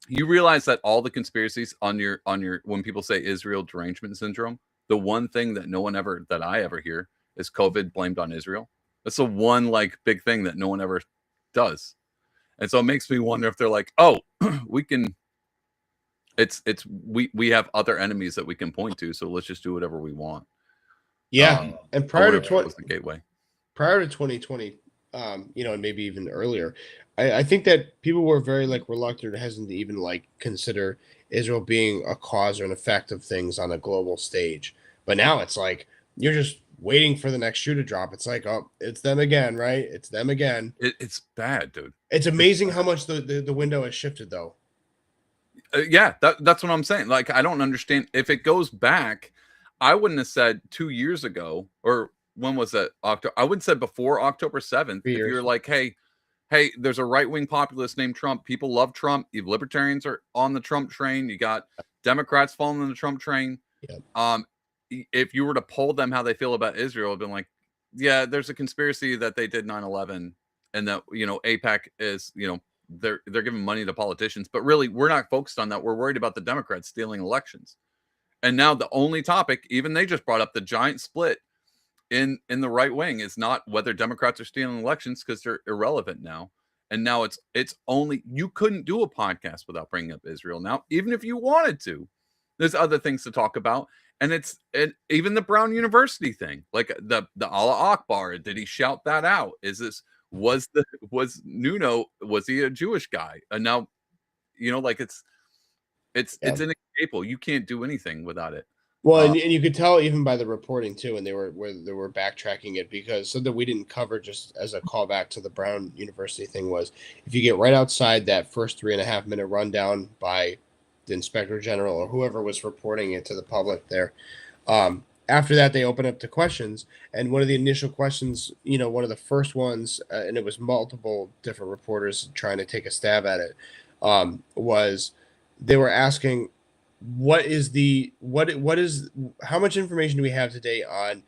You realize that all the conspiracies on your when people say Israel derangement syndrome, the one thing that I ever hear is COVID blamed on Israel. That's the one big thing that no one ever does. And so it makes me wonder if they're like, oh, we can, we have other enemies that we can point to, so let's just do whatever we want. Yeah. And prior to the gateway. Prior to 2020, and maybe even earlier, I think that people were very reluctant or hesitant to even consider Israel being a cause or an effect of things on a global stage. But now it's like you're just waiting for the next shoe to drop. It's like, oh, it's them again, right? It's them again. It's bad, dude. It's amazing how much the window has shifted, though. Yeah, that's what I'm saying. Like, I don't understand. If it goes back, I wouldn't have said 2 years ago, or when was that? October. I wouldn't have said before October 7th. If you're like, hey, there's a right-wing populist named Trump. People love Trump. You libertarians are on the Trump train. You got Democrats falling on the Trump train. Yep. If you were to poll them how they feel about Israel, it'd been like, yeah, there's a conspiracy that they did 9/11, and that AIPAC is they're giving money to politicians, but really we're not focused on that. We're worried about the Democrats stealing elections. And now the only topic, even they just brought up the giant split in the right wing, is not whether Democrats are stealing elections, because they're irrelevant now. And now it's only, you couldn't do a podcast without bringing up Israel now, even if you wanted to. There's other things to talk about. And even the Brown University thing, like the Allah Akbar, did he shout that out? Was Nuno, was he a Jewish guy? And now You know, like it's Yeah. inescapable. You can't do anything without it. Well, and you could tell even by the reporting too, and they were backtracking it, because something we didn't cover, just as a callback to the Brown University thing, was if you get right outside that first 3.5 minute rundown by the inspector general or whoever was reporting it to the public there, after that they open up to questions, and one of the initial questions, one of the first ones, and it was multiple different reporters trying to take a stab at it, was they were asking, what is how much information do we have today on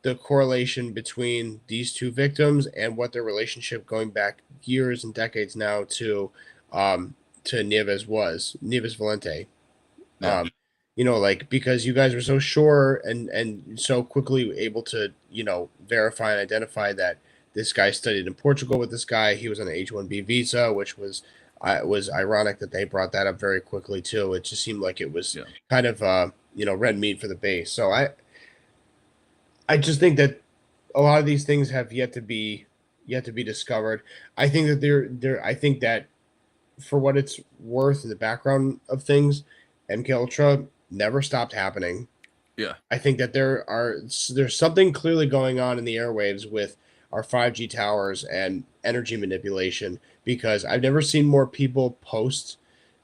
the correlation between these two victims and what their relationship going back years and decades now to Nieves Valente. Yeah. Like, because you guys were so sure and so quickly able to, verify and identify that this guy studied in Portugal with this guy. He was on an H-1B visa, which was ironic that they brought that up very quickly too. It just seemed like it was kind of red meat for the base. So I just think that a lot of these things have yet to be discovered. I think that I think that, for what it's worth, in the background of things, MK Ultra never stopped happening. Yeah. I think that there's something clearly going on in the airwaves with our 5G towers and energy manipulation, because I've never seen more people post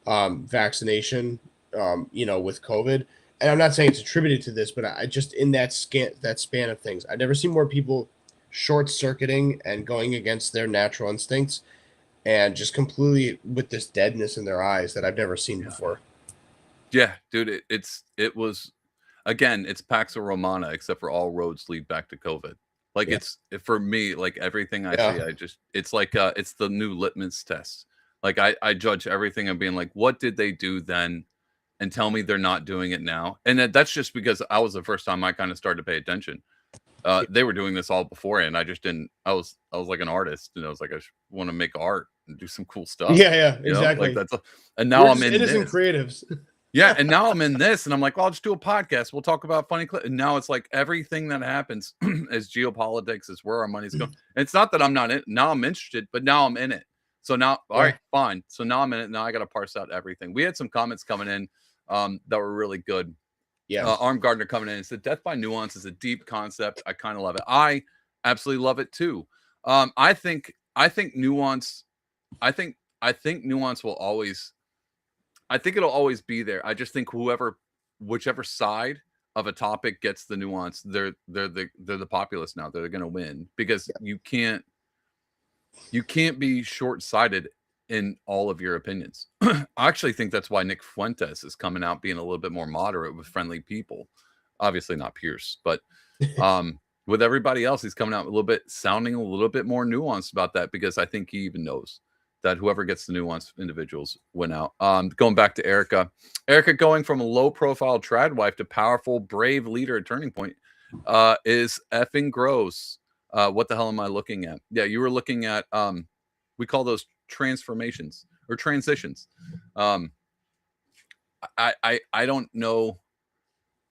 vaccination, with COVID. And I'm not saying it's attributed to this, but I just, in that span of things, I've never seen more people short circuiting and going against their natural instincts, and just completely with this deadness in their eyes that I've never seen before. Yeah, dude, it was, again, it's Pax Romana, except for all roads lead back to COVID. Like, it's, for me, like everything I see, it's like it's the new litmus test. Like, I judge everything and being like, what did they do then? And tell me they're not doing it now. And that's just because I was the first time I kind of started to pay attention. They were doing this all before, and I just didn't. I was like an artist, and I was like, I want to make art and do some cool stuff. Yeah, exactly. Like and now I'm in innocent this. creatives. Yeah, and now I'm in this, and I'm like, well, I'll just do a podcast. We'll talk about funny clips. And now it's like everything that happens is geopolitics, is where our money's going. And it's not that I'm not in. Now I'm interested, but now I'm in it. So now, all right, fine. So now I'm in it. Now I got to parse out everything. We had some comments coming in that were really good. Yeah. Arm Gardner coming in and said, "Death by Nuance is a deep concept. I kind of love it. I absolutely love it too. I think nuance. I think nuance will always. I think it'll always be there. I just think whichever side of a topic gets the nuance, they're the populace now. They're going to win, because you can't be short-sighted in all of your opinions. I actually think that's why Nick Fuentes is coming out being a little bit more moderate with friendly people. Obviously not Pierce, but with everybody else, he's coming out sounding a little bit more nuanced about that, because I think he even knows that whoever gets the nuanced individuals win out. Going back to Erica going from a low-profile trad wife to powerful, brave leader at Turning Point is effing gross. What the hell am I looking at? Yeah, you were looking at, we call those transformations or transitions. I don't know.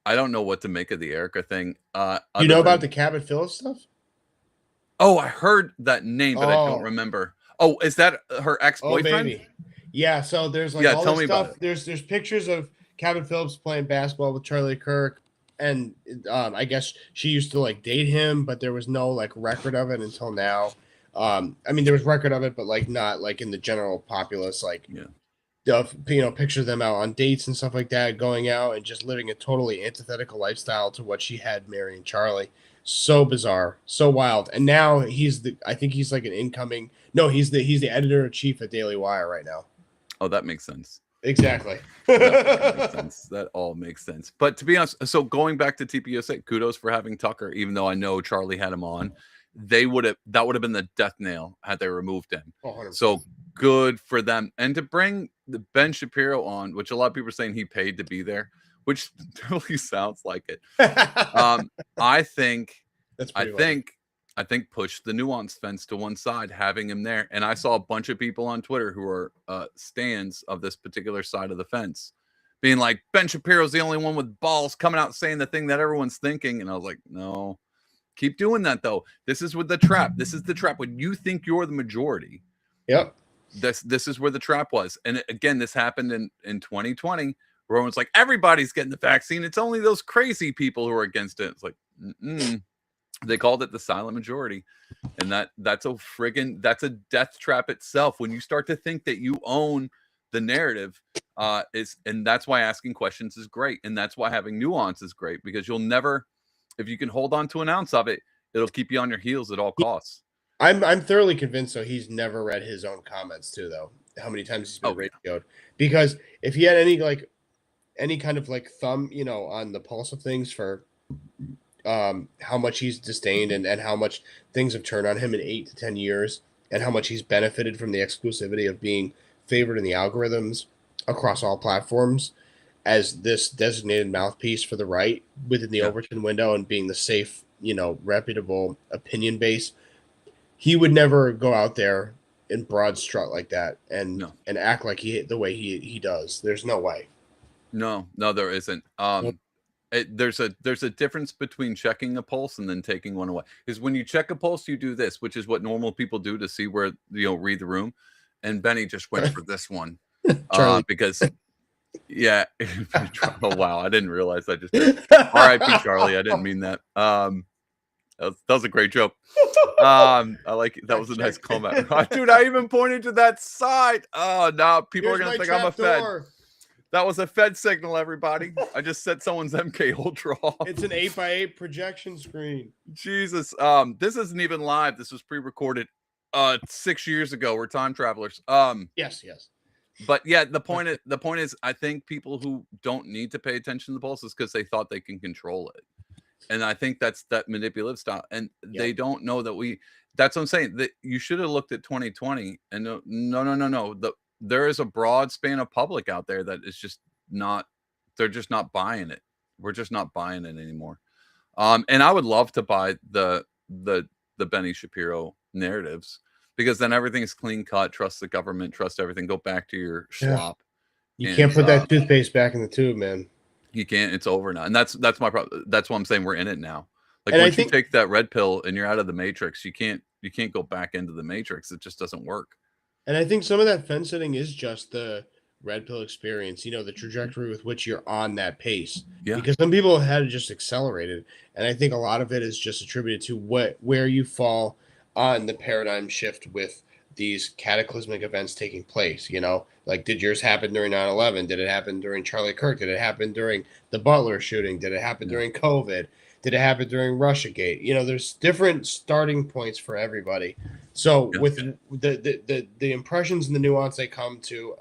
I don't know what to make of the Erica thing. You know about the Cabot Phillips stuff? Oh, I heard that name, but I don't remember. Oh, is that her ex-boyfriend? Oh, baby. Yeah, so there's like all this stuff. There's pictures of Cabot Phillips playing basketball with Charlie Kirk, and I guess she used to like date him, but there was no like record of it until now. I mean, there was record of it, but like not like in the general populace, like picture them out on dates and stuff like that, going out and just living a totally antithetical lifestyle to what she had marrying Charlie. So bizarre, so wild. And now I think he's like an incoming. No, he's the editor-in-chief at Daily Wire right now. Oh, that makes sense. Exactly. That makes sense. That all makes sense. But to be honest, so going back to TPUSA, kudos for having Tucker, even though I know Charlie had him on. That would have been the death nail had they removed him. 100%. So good for them. And to bring the Ben Shapiro on, which a lot of people are saying he paid to be there, which totally sounds like it. I think push the nuance fence to one side, having him there. And I saw a bunch of people on Twitter who are stands of this particular side of the fence being like, Ben Shapiro's the only one with balls coming out saying the thing that everyone's thinking. And I was like, no, keep doing that though. This is with the trap. This is the trap when you think you're the majority. Yep. this is where the trap was. And again, this happened in 2020, where everyone's like, everybody's getting the vaccine. It's only those crazy people who are against it. It's like, they called it the silent majority. And that's a death trap itself. When you start to think that you own the narrative, and that's why asking questions is great. And that's why having nuance is great, because you'll never, if you can hold on to an ounce of it, it'll keep you on your heels at all costs. I'm thoroughly convinced, though, he's never read his own comments too, though. How many times he's been radioed? Because if he had any kind of like thumb, on the pulse of things for how much he's disdained and how much things have turned on him in 8 to 10 years, and how much he's benefited from the exclusivity of being favored in the algorithms across all platforms as this designated mouthpiece for the right within the Overton window and being the safe, reputable opinion base, he would never go out there and broad strut like that and act like the way he does. There's no way. No, there isn't. There's a difference between checking a pulse and then taking one away. Because when you check a pulse, you do this, which is what normal people do to see where, read the room. And Benny just went for this one because, oh wow, I didn't realize I just did. R.I.P. Charlie, I didn't mean that. That was a great joke. I like it. That was a nice comment. Dude, I even pointed to that side. Oh, now people are gonna think I'm a Fed. That was a Fed signal, everybody. I just set someone's MK Ultra off. It's an 8x8 projection screen. Jesus. This isn't even live. This was pre-recorded 6 years ago. We're time travelers. Yes. But yeah, the point is, I think people who don't need to pay attention to the pulse is because they thought they can control it. And I think that's that manipulative style. And they don't know that that's what I'm saying. That you should have looked at 2020 and no. There is a broad span of public out there that is just not, they're just not buying it. We're just not buying it anymore. And I would love to buy the Benny Shapiro narratives, because then everything's clean cut. Trust the government, trust everything. Go back to your schlop. You can't put that toothpaste back in the tube, man. You can't. It's over now. And that's my problem. That's why I'm saying we're in it now. Like, once you take that red pill and you're out of the matrix, you can't go back into the matrix. It just doesn't work. And I think some of that fence sitting is just the red pill experience, the trajectory with which you're on that pace. Yeah. Because some people had just accelerated. And I think a lot of it is just attributed to where you fall on the paradigm shift with these cataclysmic events taking place. Like, did yours happen during 9/11? Did it happen during Charlie Kirk? Did it happen during the Butler shooting? Did it happen during COVID? Did it happen during Russiagate? There's different starting points for everybody. So with the impressions and the nuance they come to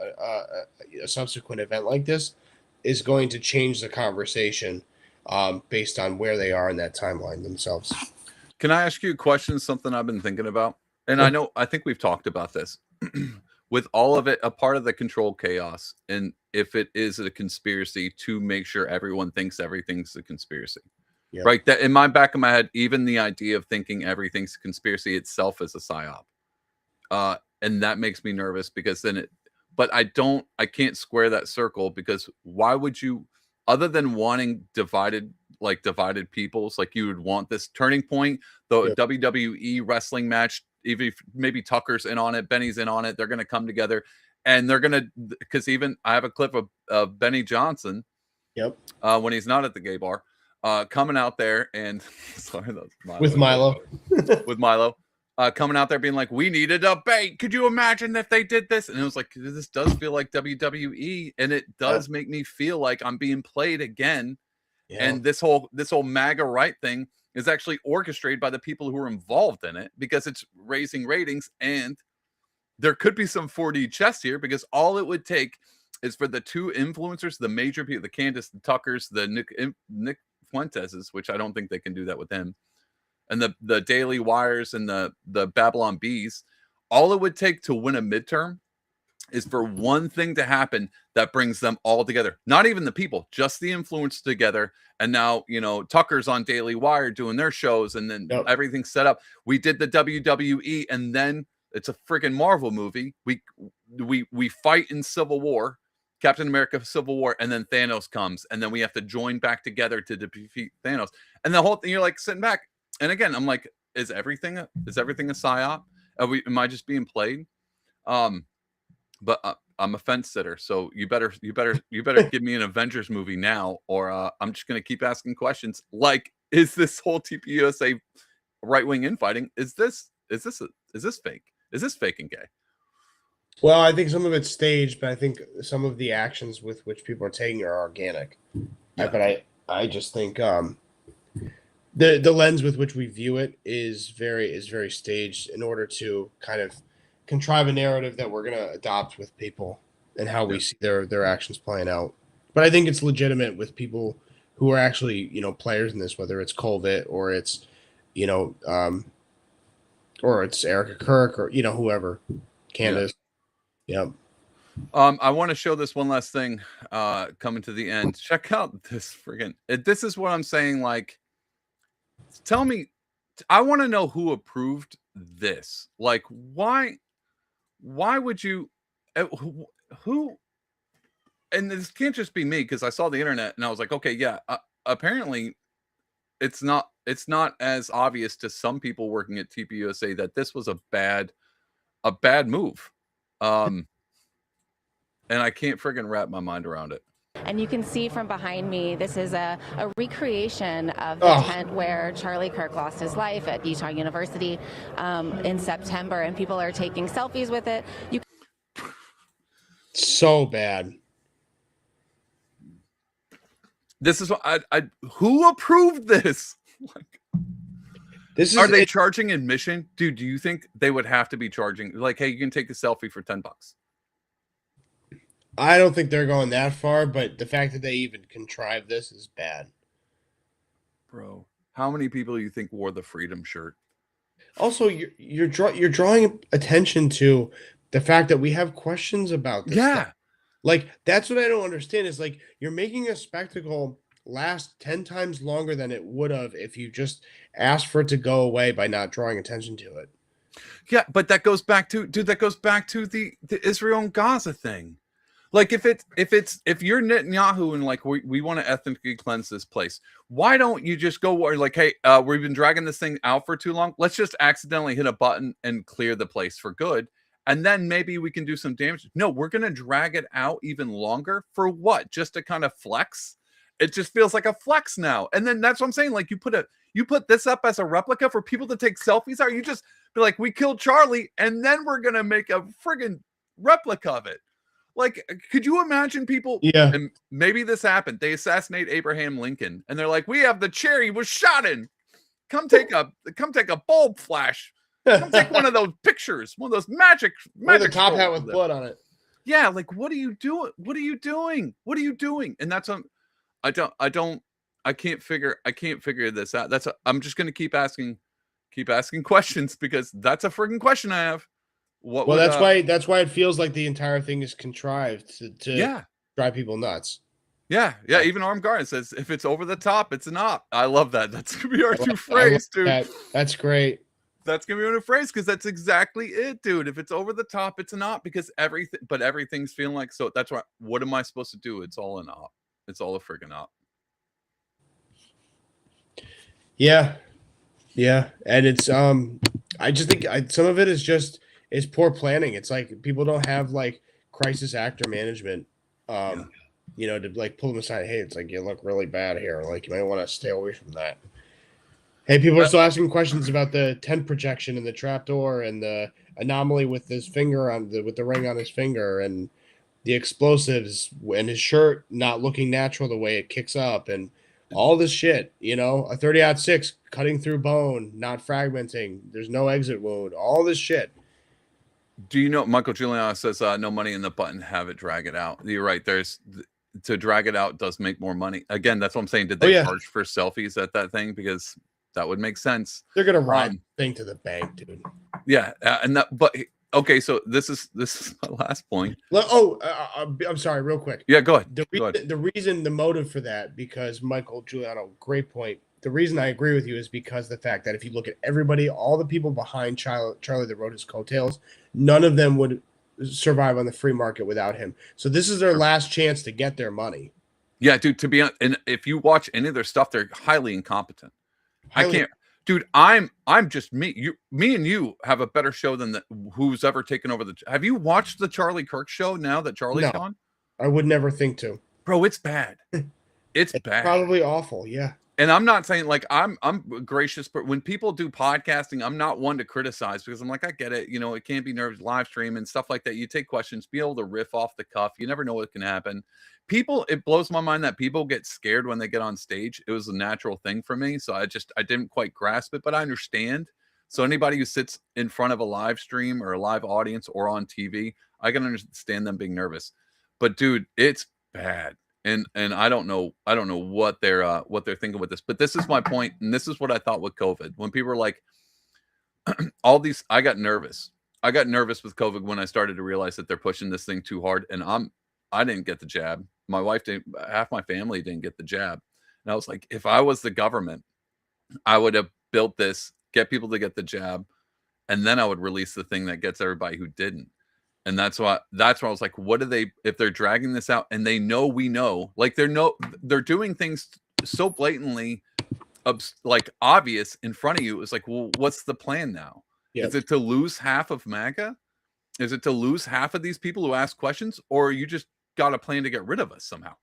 a subsequent event like this is going to change the conversation based on where they are in that timeline themselves. Can I ask you a question? Something I've been thinking about, and I think we've talked about this. With all of it, a part of the controlled chaos, and if it is a conspiracy, to make sure everyone thinks everything's a conspiracy. Yep. Right. That in my back of my head, even the idea of thinking everything's a conspiracy itself is a psyop. And that makes me nervous, because then but I can't square that circle, because why would you, other than wanting divided peoples, like you would want this turning point, the WWE wrestling match, even if maybe Tucker's in on it, Benny's in on it, they're going to come together, and they're going to, because even I have a clip of Benny Johnson. Yep. When he's not at the gay bar. Coming out there and sorry, that was Milo. With Milo, coming out there being like, we need a debate. Could you imagine if they did this? And it was like, this does feel like WWE, and it does make me feel like I'm being played again. Yeah. And this whole MAGA right thing is actually orchestrated by the people who are involved in it, because it's raising ratings, and there could be some 4D chess here, because all it would take is for the two influencers, the major people, the Candace, the Tuckers, the Nick Fuenteses, which I don't think they can do that with him, and the Daily Wires and the Babylon Bees, all it would take to win a midterm is for one thing to happen that brings them all together. Not even the people, just the influence together. And now, Tucker's on Daily Wire doing their shows, and then everything's set up. We did the WWE, and then it's a freaking Marvel movie. We fight in Civil War, Captain America Civil War, and then Thanos comes, and then we have to join back together to defeat Thanos. And the whole thing, you're like sitting back. And again, I'm like, is everything a psyop? Am I just being played? But I'm a fence sitter, so you better give me an Avengers movie now, or I'm just gonna keep asking questions. Like, is this whole TPUSA right wing infighting? Is this fake? Is this fake and gay? Well, I think some of it's staged, but I think some of the actions with which people are taking are organic. Yeah. But I just think the lens with which we view it is very staged in order to kind of contrive a narrative that we're gonna adopt with people and how we see their actions playing out. But I think it's legitimate with people who are actually, players in this, whether it's Colvett or it's, or it's Erica Kirk or whoever, Candace. Yeah. I want to show this one last thing coming to the end. Check out this friggin' this is what I'm saying. Like, tell me, I want to know who approved this. Like, why would you who and this can't just be me, because I saw the internet and I was like, okay, yeah, apparently it's not as obvious to some people working at TPUSA that this was a bad move. And I can't friggin' wrap my mind around it. And you can see from behind me, this is a recreation of the tent where Charlie Kirk lost his life at Utah University in September, and people are taking selfies with it. So bad. This is what who approved this? Like, are they charging admission? Dude, do you think they would have to be charging? Like, hey, you can take the selfie for $10. I don't think they're going that far, but the fact that they even contrived this is bad. Bro, how many people do you think wore the Freedom shirt? Also, you're drawing attention to the fact that we have questions about this stuff. Like, that's what I don't understand is, like, you're making a spectacle last 10 times longer than it would have if you just asked for it to go away by not drawing attention to it. Yeah, but that goes back to the Israel and Gaza thing. Like, if you're Netanyahu and like we want to ethnically cleanse this place, why don't you just go like, hey, we've been dragging this thing out for too long. Let's just accidentally hit a button and clear the place for good. And then maybe we can do some damage. No, we're going to drag it out even longer for what? Just to kind of flex? It just feels like a flex now. And then that's what I'm saying. Like, you put this up as a replica for people to take selfies. Are you just be like, we killed Charlie and then we're going to make a friggin' replica of it? Like, could you imagine people? Yeah. And maybe this happened. They assassinate Abraham Lincoln and they're like, we have the chair he was shot in. Come take a bulb flash. Come take one of those pictures, one of those magic the top hat with blood on it. Yeah, like, what are you doing? What are you doing? What are you doing? And that's I can't figure this out. I'm just gonna keep asking questions because that's a friggin' question I have. That's why it feels like the entire thing is contrived to drive people nuts. Yeah. Even Armed Guard says if it's over the top, it's an op. I love that. That's gonna be our new phrase, dude. That's great. That's gonna be our new phrase because that's exactly it, dude. If it's over the top, it's an op because everything's feeling like so. That's why. What am I supposed to do? It's all an op. It's all a friggin' op. Yeah, and it's I just think some of it is poor planning. It's like people don't have like crisis actor management, to like pull them aside. Hey, it's like you look really bad here. Like you might want to stay away from that. Hey, people are still asking questions about the tent projection and the trapdoor and the anomaly with his finger with the ring on his finger and the explosives and his shirt not looking natural the way it kicks up and all this shit. A 30-06 cutting through bone, not fragmenting. There's no exit wound. All this shit. Do you know Michael Giuliano says no money in the button, have it drag it out. You're right. To drag it out does make more money. Again, that's what I'm saying. Did they charge for selfies at that thing? Because that would make sense. They're gonna ride the thing to the bank, dude. Yeah, but okay. So this is my last point. I'm sorry, real quick. Yeah, go ahead. The motive for that, because Michael Giuliano, great point. The reason I agree with you is because the fact that if you look at everybody, all the people behind Charlie that wrote his coattails, none of them would survive on the free market without him. So this is their last chance to get their money. Yeah, dude. To be honest, and if you watch any of their stuff, they're highly incompetent. Dude, I'm just me. Me and you have a better show than who's ever taken over the. Have you watched the Charlie Kirk show now that Charlie's No, gone? I would never think to. Bro, it's bad. It's bad. Probably awful. Yeah. And I'm not saying like I'm gracious, but when people do podcasting, I'm not one to criticize because I'm like, I get it. You know, it can't be nerves, live stream and stuff like that. You take questions, be able to riff off the cuff. You never know what can happen. People, it blows my mind that people get scared when they get on stage. It was a natural thing for me. So I didn't quite grasp it, but I understand. So anybody who sits in front of a live stream or a live audience or on TV, I can understand them being nervous. But dude, it's bad. And I don't know what they're thinking with this, but this is my point, and this is what I thought with COVID. When people were like, all these, I got nervous. I got nervous with COVID when I started to realize that they're pushing this thing too hard, and I didn't get the jab. My wife didn't. Half my family didn't get the jab, and I was like, if I was the government, I would have built this, get people to get the jab, and then I would release the thing that gets everybody who didn't. And that's why I was like, what do they, if they're dragging this out and they know, we know, like they're doing things so blatantly like obvious in front of you. It's like, well, what's the plan now? Yep. Is it to lose half of MAGA? Is it to lose half of these people who ask questions, or you just got a plan to get rid of us somehow?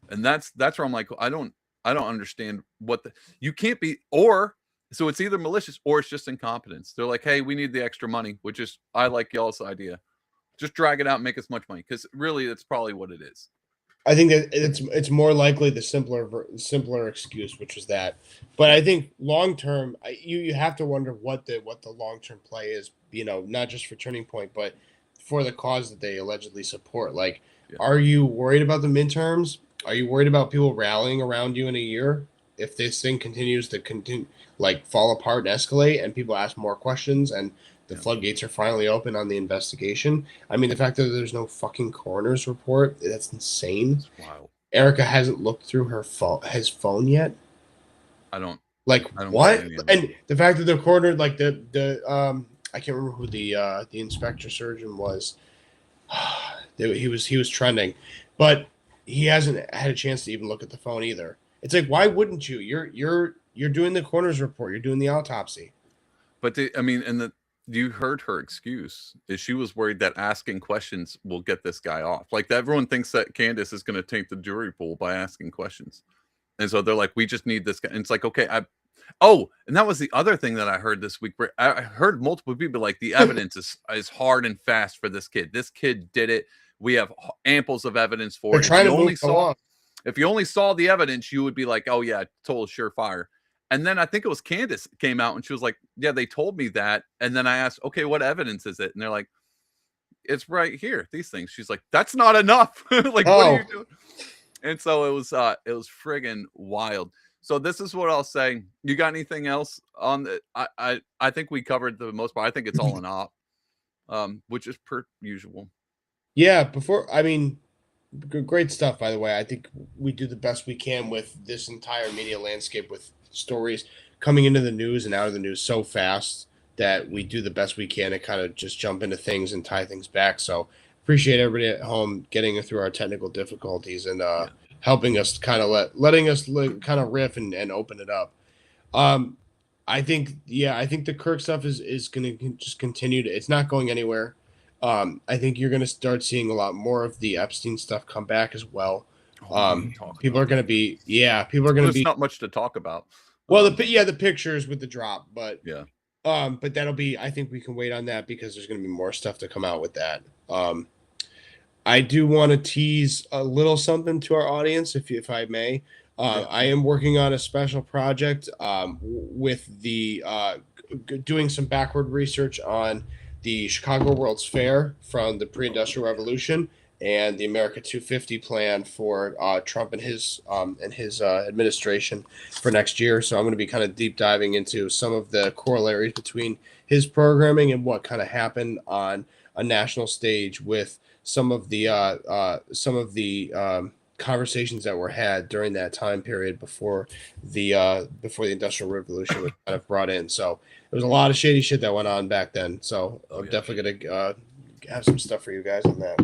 And that's where I'm like, I don't understand what you can't be, or so it's either malicious or it's just incompetence. They're like, hey, we need the extra money, which is, I like y'all's idea. Just drag it out and make as much money, because really that's probably what it is. I think that it's more likely the simpler excuse, which is that. But I think long term, you have to wonder what the long term play is. You know, not just for Turning Point, but for the cause that they allegedly support. Like, Are you worried about the midterms? Are you worried about people rallying around you in a year if this thing continues to fall apart and escalate, and people ask more questions and the floodgates are finally open on the investigation? I mean, the fact that there's no fucking coroner's report, that's insane. Wow. Erica hasn't looked through his phone yet. I don't what? And the fact that the coroner, like the I can't remember who the inspector surgeon was. He was trending, but he hasn't had a chance to even look at the phone either. It's like, why wouldn't you? You're doing the coroner's report. You're doing the autopsy. But you heard her excuse is she was worried that asking questions will get this guy off. Like, everyone thinks that Candace is going to taint the jury pool by asking questions. And so they're like, we just need this guy. And it's like, okay, and that was the other thing that I heard this week. I heard multiple people like, the evidence is hard and fast for this kid. This kid did it. We have amples of evidence for it. If you only saw the evidence, you would be like, oh yeah, total surefire. And then I think it was Candace came out and she was like, yeah, they told me that. And then I asked, okay, what evidence is it? And they're like, it's right here, these things. She's like, that's not enough. Like, what are you doing? And so it was friggin' wild. So this is what I'll say. You got anything else on the, I think we covered the most part. I think it's all an op, which is per usual. Yeah. Great stuff, by the way. I think we do the best we can with this entire media landscape, with stories coming into the news and out of the news so fast that we do the best we can to kind of just jump into things and tie things back. So appreciate everybody at home getting through our technical difficulties and helping us kind of letting us kind of riff and open it up. I think the Kirk stuff is going to just continue to, it's not going anywhere. I think you're going to start seeing a lot more of the Epstein stuff come back as well. People are going to be, There's not much to talk about. Well, the pictures with the drop, but yeah. But that'll be, I think we can wait on that because there's going to be more stuff to come out with that. I do want to tease a little something to our audience, if I may. I am working on a special project with the doing some backward research on the Chicago World's Fair from the pre-industrial revolution and the America 250 plan for Trump and his administration for next year. So I'm going to be kind of deep diving into some of the corollaries between his programming and what kind of happened on a national stage with some of the conversations that were had during that time period before the Industrial Revolution was kind of brought in. So there was a lot of shady shit that went on back then. So I'm definitely gonna have some stuff for you guys on that.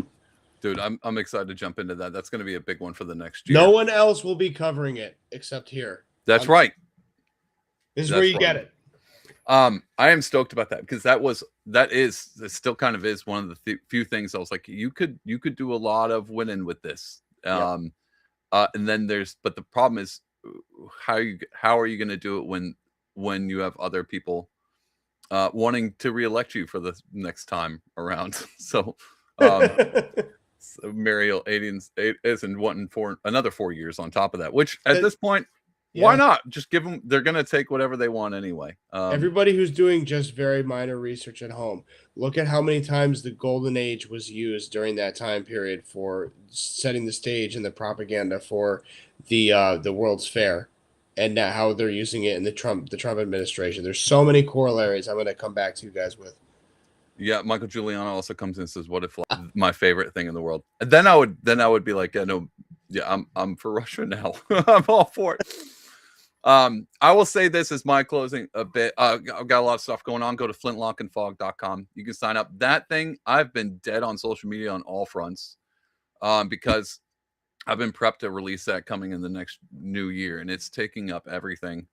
Dude, I'm excited to jump into that. That's going to be a big one for the next year. No one else will be covering it except here. That's right. This is where you get it. I am stoked about that because that still kind of is one of the few things I was like, you could do a lot of winning with this. And then but the problem is how are you going to do it when you have other people wanting to reelect you for the next time around? So Mariel Adians isn't wanting for another 4 years on top of that, which at this point, why not just give them? They're going to take whatever they want anyway. Everybody who's doing just very minor research at home, look at how many times the golden age was used during that time period for setting the stage and the propaganda for the World's Fair, and now how they're using it in the Trump administration. There's so many corollaries I'm going to come back to you guys with. Yeah, Michael Giuliano also comes in and says, "What if my favorite thing in the world?" And then I would be like, "Yeah, no, yeah, I'm for Russia now. I'm all for it." I will say this as my closing a bit. I've got a lot of stuff going on. Go to flintlockandfog.com. You can sign up. That thing, I've been dead on social media on all fronts because I've been prepped to release that coming in the next new year, and it's taking up everything,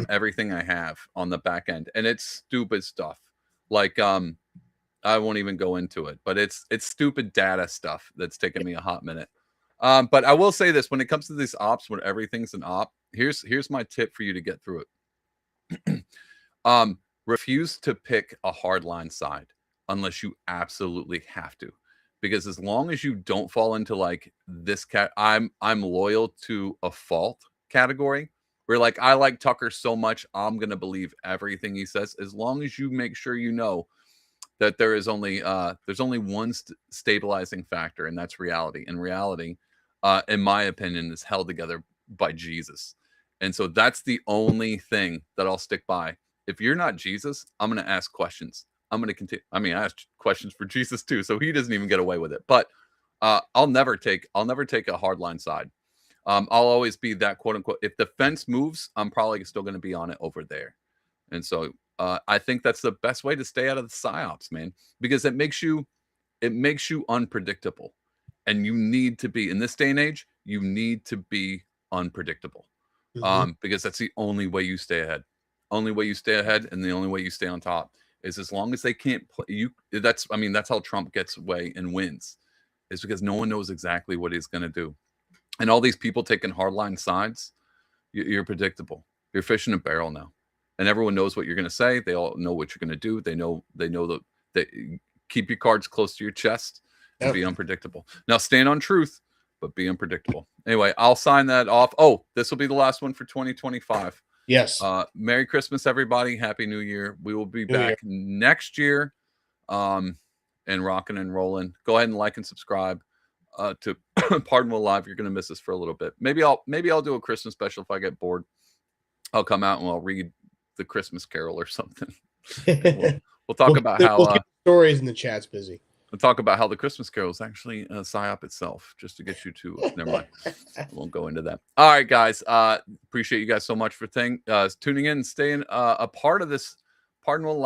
everything I have on the back end, and it's stupid stuff. Like I won't even go into it, but it's stupid data stuff that's taken me a hot minute. But I will say this: when it comes to these ops, when everything's an op, here's my tip for you to get through it. Refuse to pick a hardline side unless you absolutely have to, because as long as you don't fall into like this I'm loyal to a fault category where like I like Tucker so much I'm gonna believe everything he says, as long as you make sure you know that there's only one stabilizing factor, and that's reality. And reality, in my opinion, is held together by Jesus. And so that's the only thing that I'll stick by. If you're not Jesus, I'm going to ask questions. I'm going to continue. I mean, I ask questions for Jesus too, so he doesn't even get away with it. But I'll never take a hardline side. I'll always be that quote unquote. If the fence moves, I'm probably still going to be on it over there. And so I think that's the best way to stay out of the psyops, man, because it makes you unpredictable, and you need to be in this day and age. You need to be unpredictable, because that's the only way you stay ahead. Only way you stay ahead, and the only way you stay on top is as long as they can't play you. That's how Trump gets away and wins, is because no one knows exactly what he's going to do, and all these people taking hardline sides. You're predictable. You're fish in a barrel now. And everyone knows what you're going to say. They all know what you're going to do. They know that keep your cards close to your chest and be unpredictable. Now stand on truth, but be unpredictable. Anyway, I'll sign that off. Oh, this will be the last one for 2025. Yes. Merry Christmas, everybody. Happy New Year. We will be back next year, and rocking and rolling. Go ahead and like and subscribe to Pardon Will Live. You're going to miss us for a little bit. Maybe I'll do a Christmas special if I get bored. I'll come out and I'll read the Christmas Carol or something. We'll talk about how stories in the chat's busy. We'll talk about how the Christmas Carol is actually a psyop itself, just to get you to never mind. I won't go into that. All right, guys. Appreciate you guys so much for tuning in and staying a part of this Pardon Will Live.